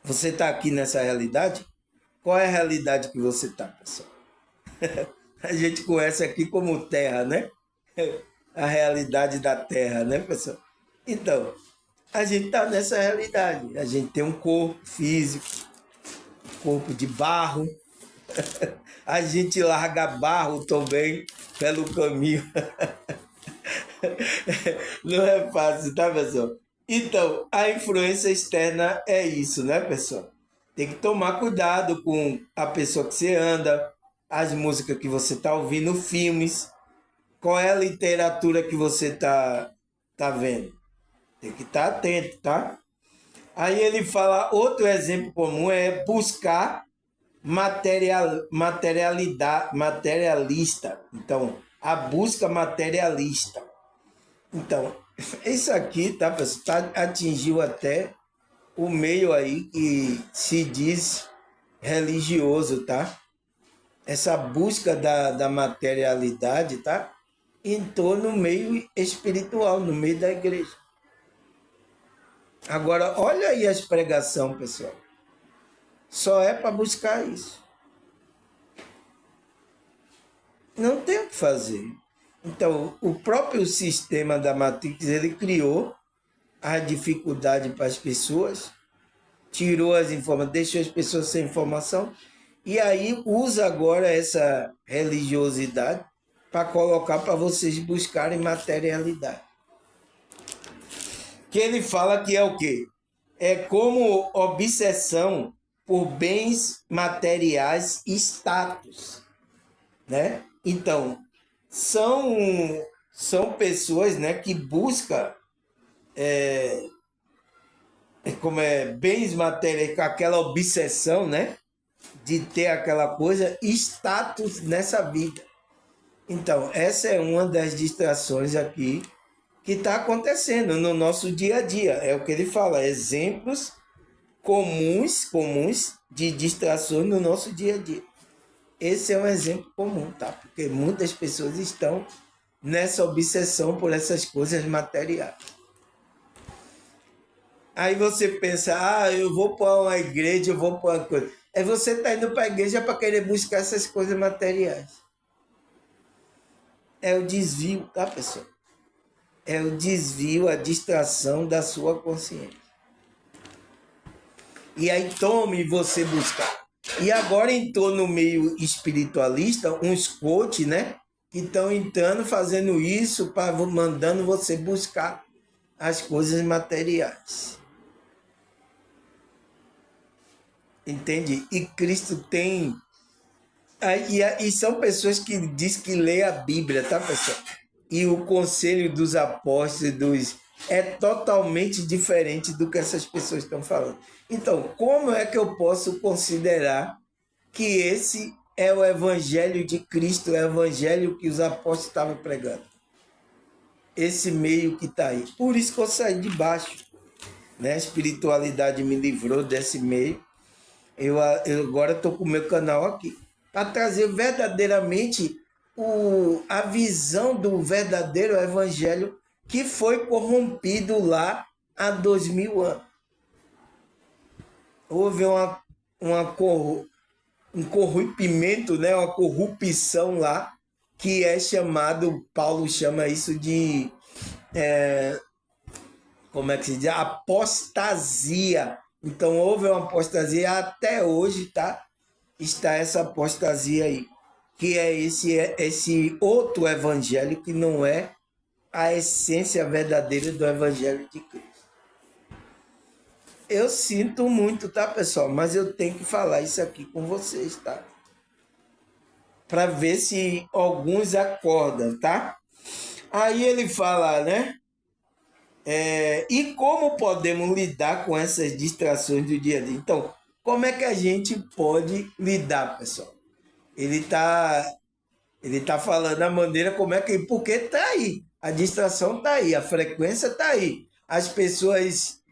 Você está aqui nessa realidade? Qual é a realidade que você está, pessoal? A gente conhece aqui como terra, né? A realidade da terra, né, pessoal? Então, a gente está nessa realidade. A gente tem um corpo físico, corpo de barro. A gente larga barro também pelo caminho. Não é fácil, tá, pessoal? Então, a influência externa é isso, né, pessoal? Tem que tomar cuidado com a pessoa que você anda, as músicas que você está ouvindo, filmes, qual é a literatura que você tá vendo. Tem que estar atento, tá? Aí ele fala, outro exemplo comum é buscar materialista. Então, a busca materialista. Então, isso aqui, tá, pessoal, atingiu até o meio aí que se diz religioso, tá? Essa busca da materialidade, tá? Entrou no meio espiritual, no meio da igreja. Agora, olha aí as pregações, pessoal. Só é para buscar isso. Não tem o que fazer. Então, o próprio sistema da Matrix, ele criou a dificuldade para as pessoas, tirou as informações, deixou as pessoas sem informação, e aí usa agora essa religiosidade para colocar para vocês buscarem materialidade. Que ele fala que é o quê? É como obsessão por bens materiais e status, né? Então, são pessoas, né, que buscam bens materiais, com aquela obsessão, né, de ter aquela coisa, status nessa vida. Então, essa é uma das distrações aqui que está acontecendo no nosso dia a dia. É o que ele fala, exemplos comuns de distrações no nosso dia a dia. Esse é um exemplo comum, tá? Porque muitas pessoas estão nessa obsessão por essas coisas materiais. Aí você pensa, eu vou para uma igreja, eu vou para uma coisa. É você tá indo para a igreja para querer buscar essas coisas materiais. É o desvio, tá, pessoal? É o desvio, a distração da sua consciência. E aí tome você buscar. E agora entrou no meio espiritualista uns coach, né? Que estão entrando, fazendo isso, mandando você buscar as coisas materiais. Entende? E Cristo tem... E são pessoas que diz que lê a Bíblia, tá, pessoal? E o conselho dos apóstolos é totalmente diferente do que essas pessoas estão falando. Então, como é que eu posso considerar que esse é o evangelho de Cristo, o evangelho que os apóstolos estavam pregando? Esse meio que está aí. Por isso que eu saí de baixo, né? A espiritualidade me livrou desse meio. Eu agora estou com o meu canal aqui para trazer verdadeiramente a visão do verdadeiro evangelho que foi corrompido lá há 2000 anos. Houve um corrompimento, né? Uma corrupção lá, que é chamado, Paulo chama isso de, como é que se diz? Apostasia. Então houve uma apostasia, até hoje, tá? Está essa apostasia aí, que é esse outro evangelho que não é a essência verdadeira do evangelho de Cristo. Eu sinto muito, tá, pessoal? Mas eu tenho que falar isso aqui com vocês, tá? Para ver se alguns acordam, tá? Aí ele fala, né? E como podemos lidar com essas distrações do dia a dia? Então, como é que a gente pode lidar, pessoal? Ele tá falando a maneira como é que... Porque tá aí. A distração tá aí. A frequência tá aí. As pessoas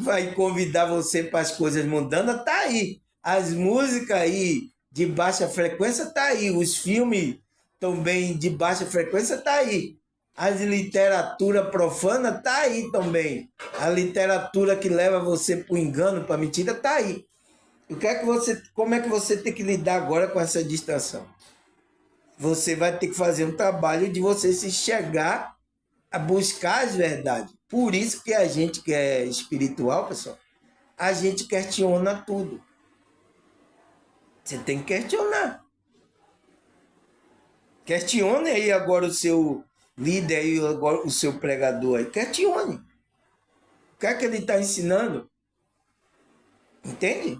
vai convidar você para as coisas mundanas, tá aí. As músicas aí de baixa frequência tá aí. Os filmes também de baixa frequência tá aí. As literatura profana tá aí também. A literatura que leva você para o engano, para a mentira, tá aí. Como é que você tem que lidar agora com essa distração? Você vai ter que fazer um trabalho de você se chegar a buscar as verdades. Por isso que a gente que é espiritual, pessoal, a gente questiona tudo. Você tem que questionar. Questione aí agora o seu líder aí, agora o seu pregador aí. Questione. O que é que ele está ensinando? Entende?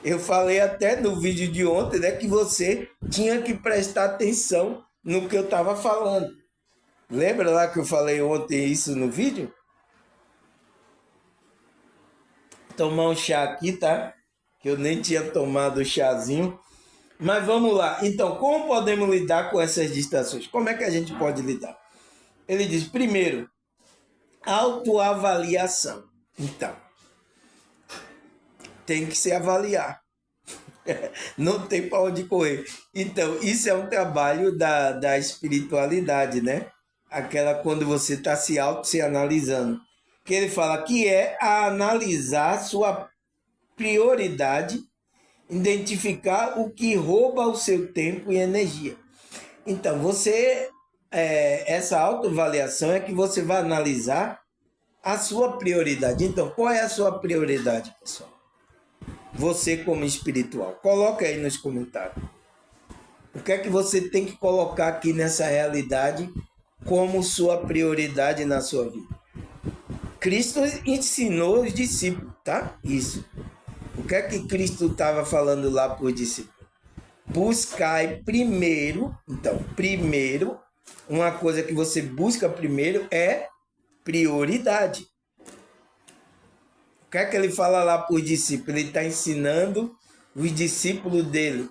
Eu falei até no vídeo de ontem, né, que você tinha que prestar atenção no que eu estava falando. Lembra lá que eu falei ontem isso no vídeo? Tomar um chá aqui, tá? Que eu nem tinha tomado o chazinho. Mas vamos lá. Então, como podemos lidar com essas distrações? Como é que a gente pode lidar? Ele diz, primeiro, autoavaliação. Então, tem que se avaliar. Não tem para onde correr. Então, isso é um trabalho da espiritualidade, né? Aquela quando você está se analisando. Que ele fala que é a analisar sua prioridade, identificar o que rouba o seu tempo e energia. Então, essa autoavaliação é que você vai analisar a sua prioridade. Então, qual é a sua prioridade, pessoal? Você como espiritual. Coloca aí nos comentários. O que é que você tem que colocar aqui nessa realidade como sua prioridade na sua vida? Cristo ensinou os discípulos, tá? Isso. O que é que Cristo estava falando lá para os discípulos? Buscai primeiro, então, primeiro, uma coisa que você busca primeiro é prioridade. O que é que ele fala lá para os discípulos? Ele está ensinando os discípulos dele,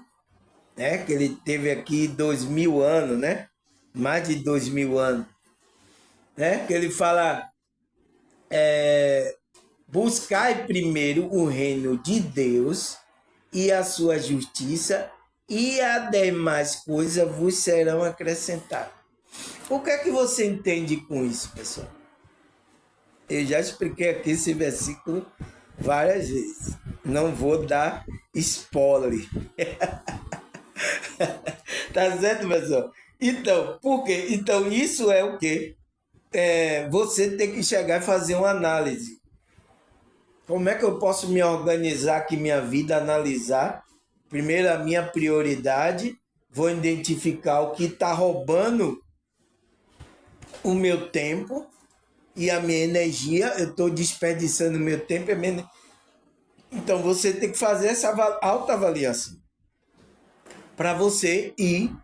né? Que ele teve aqui 2000 anos, né? Mais de 2000 anos, né? Que ele fala, buscai primeiro o reino de Deus e a sua justiça, e as demais coisas vos serão acrescentadas. O que é que você entende com isso, pessoal? Eu já expliquei aqui esse versículo várias vezes. Não vou dar spoiler. Tá certo, pessoal? Então, por quê? Então, isso é o quê? Você tem que chegar e fazer uma análise. Como é que eu posso me organizar aqui minha vida, analisar? Primeiro, a minha prioridade. Vou identificar o que está roubando o meu tempo e a minha energia. Eu estou desperdiçando meu tempo e a minha... Então, você tem que fazer essa autoavaliação para você ir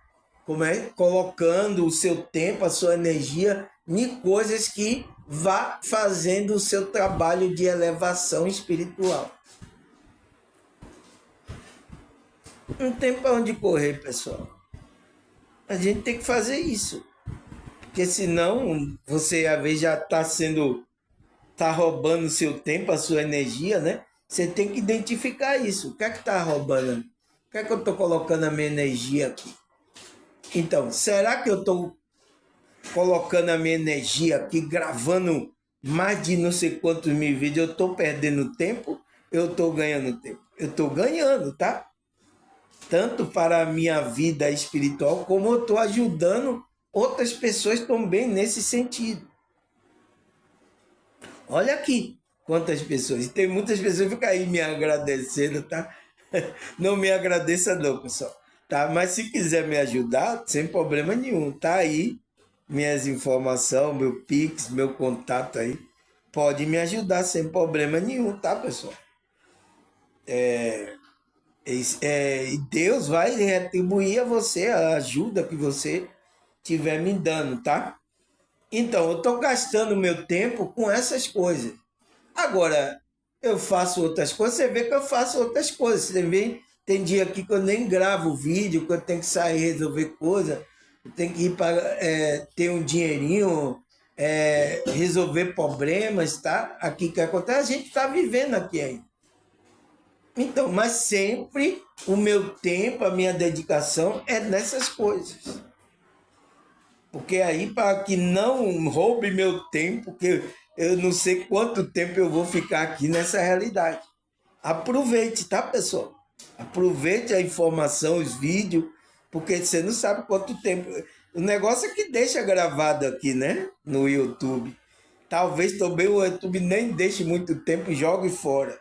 colocando o seu tempo, a sua energia em coisas que vá fazendo o seu trabalho de elevação espiritual. Não tem para onde correr, pessoal. A gente tem que fazer isso. Porque senão você às vezes já está roubando o seu tempo, a sua energia, né? Você tem que identificar isso. O que é que está roubando? O que é que eu estou colocando a minha energia aqui? Então, será que eu estou colocando a minha energia aqui, gravando mais de não sei quantos mil vídeos? Eu estou perdendo tempo? Eu estou ganhando tempo? Eu estou ganhando, tá? Tanto para a minha vida espiritual, como eu estou ajudando outras pessoas também nesse sentido. Olha aqui quantas pessoas. E tem muitas pessoas que ficam aí me agradecendo, tá? Não me agradeça não, pessoal. Tá? Mas se quiser me ajudar, sem problema nenhum. Tá aí minhas informações, meu Pix, meu contato aí. Pode me ajudar sem problema nenhum, tá, pessoal? E Deus vai retribuir a você a ajuda que você estiver me dando, tá? Então, eu estou gastando meu tempo com essas coisas. Agora, eu faço outras coisas, você vê que eu faço outras coisas. Você vê, tem dia aqui que eu nem gravo vídeo, que eu tenho que sair resolver coisa, eu tenho que ir para ter um dinheirinho, resolver problemas, tá? Aqui que acontece, a gente está vivendo aqui ainda. Então, mas sempre o meu tempo, a minha dedicação é nessas coisas. Porque aí, para que não roube meu tempo, que eu não sei quanto tempo eu vou ficar aqui nessa realidade. Aproveite, tá, pessoal? Aproveite a informação, os vídeos, porque você não sabe quanto tempo. O negócio é que deixa gravado aqui, né? No YouTube. Talvez também o YouTube nem deixe muito tempo e jogue fora.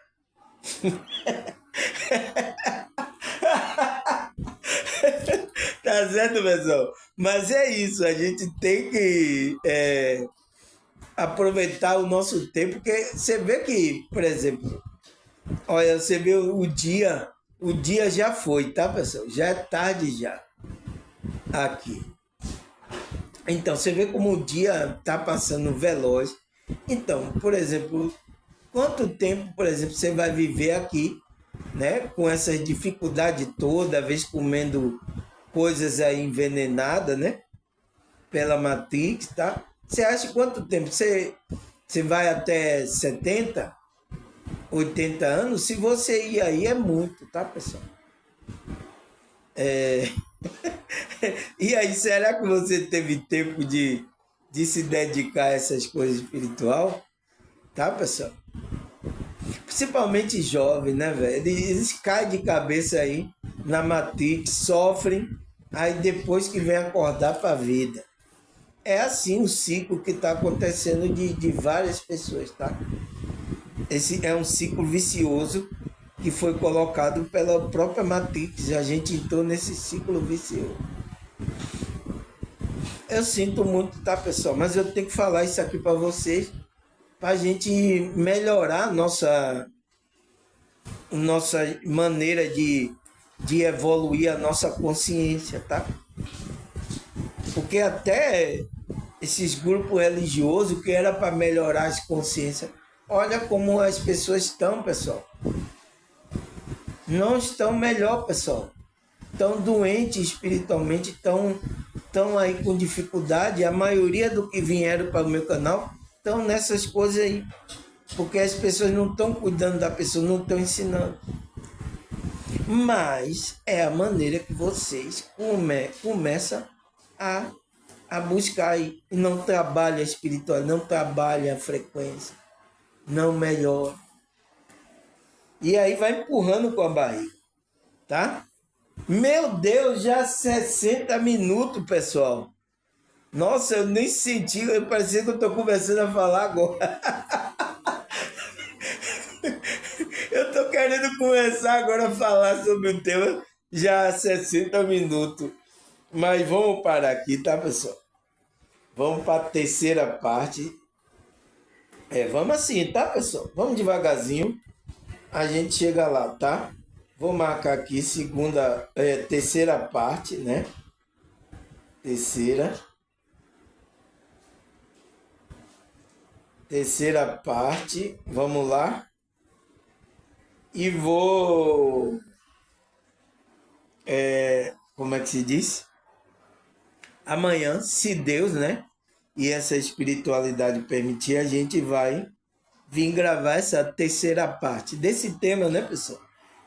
Tá certo, pessoal? Mas é isso, a gente tem que aproveitar o nosso tempo, porque você vê que, por exemplo, olha, você vê o dia já foi, tá, pessoal? Já é tarde já aqui. Então, você vê como o dia tá passando veloz. Então, por exemplo, quanto tempo, por exemplo, você vai viver aqui, né? Com essas dificuldades toda, vez comendo coisas aí envenenadas, né? Pela Matrix, tá? Você acha quanto tempo? Você vai até 70, 80 anos? Se você ir aí, é muito, tá, pessoal? E aí, será que você teve tempo de se dedicar a essas coisas espiritual? Tá, pessoal? Principalmente jovens, né, velho? Eles caem de cabeça aí na Matrix, sofrem, aí depois que vem acordar para a vida. É assim o ciclo que está acontecendo de várias pessoas, tá? Esse é um ciclo vicioso que foi colocado pela própria Matrix. A gente entrou nesse ciclo vicioso. Eu sinto muito, tá, pessoal? Mas eu tenho que falar isso aqui para vocês, para a gente melhorar nossa maneira de evoluir a nossa consciência, tá? Porque até esses grupos religiosos que era para melhorar as consciências, olha como as pessoas estão, pessoal. Não estão melhor, pessoal. Estão doentes espiritualmente, estão aí com dificuldade. A maioria do que vieram para o meu canal estão nessas coisas aí. Porque as pessoas não estão cuidando da pessoa, não estão ensinando. Mas é a maneira que vocês começam a, a buscar aí. E não trabalha a espiritual, não trabalha a frequência, não melhora. E aí vai empurrando com a barriga, tá? Meu Deus, já 60 minutos, pessoal. Nossa, eu nem senti, parecia que eu tô começando a falar agora. Eu tô querendo começar agora a falar sobre o tema já há 60 minutos. Mas vamos parar aqui, tá, pessoal? Vamos para a terceira parte. Vamos assim, tá, pessoal? Vamos devagarzinho. A gente chega lá, tá? Vou marcar aqui terceira parte, né? Terceira parte. Vamos lá. E vou. Como é que se diz? Amanhã, se Deus, né? E essa espiritualidade permitir, a gente vai vir gravar essa terceira parte desse tema, né, pessoal?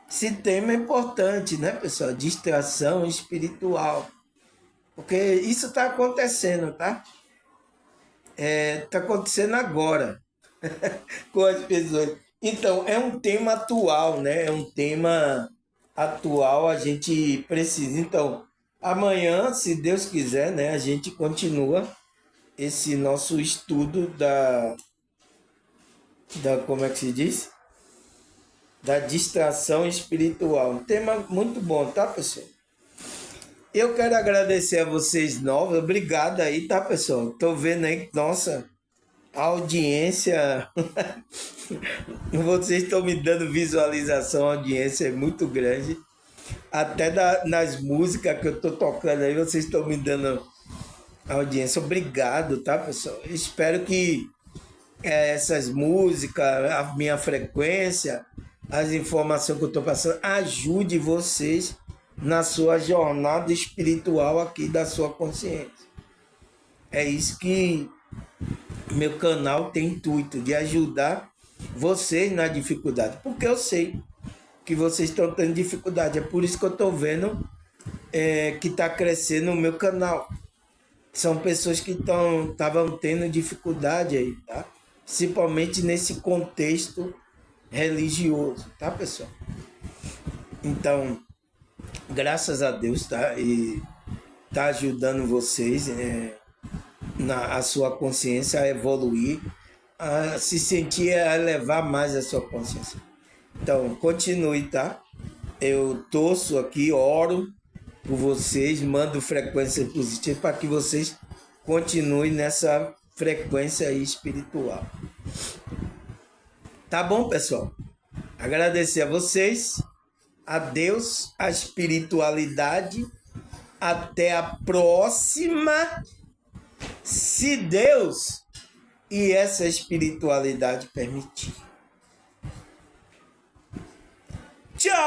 Esse tema é importante, né, pessoal? Distração espiritual. Porque isso está acontecendo, tá? Está acontecendo agora com as pessoas. Então, é um tema atual, né? É um tema atual, a gente precisa. Então, amanhã, se Deus quiser, né, a gente continua esse nosso estudo como é que se diz? Da distração espiritual. Um tema muito bom, tá, pessoal? Eu quero agradecer a vocês novos. Obrigado aí, tá, pessoal? Tô vendo aí, nossa, a audiência. Vocês estão me dando visualização, a audiência é muito grande. Até nas músicas que eu tô tocando aí, vocês estão me dando audiência. Obrigado, tá, pessoal? Espero que essas músicas, a minha frequência, as informações que eu estou passando, ajude vocês na sua jornada espiritual aqui da sua consciência. É isso que meu canal tem intuito, de ajudar vocês na dificuldade. Porque eu sei que vocês estão tendo dificuldade. É por isso que eu estou vendo que está crescendo o meu canal. São pessoas que estavam tendo dificuldade aí, tá? Principalmente nesse contexto religioso, tá, pessoal? Então, graças a Deus, tá? E tá ajudando vocês a sua consciência a evoluir, a se sentir, a elevar mais a sua consciência. Então, continue, tá? Eu torço aqui, oro por vocês, mando frequência positiva para que vocês continuem nessa frequência aí espiritual. Tá bom, pessoal? Agradecer a vocês, a Deus, a espiritualidade. Até a próxima, se Deus e essa espiritualidade permitir. Tchau!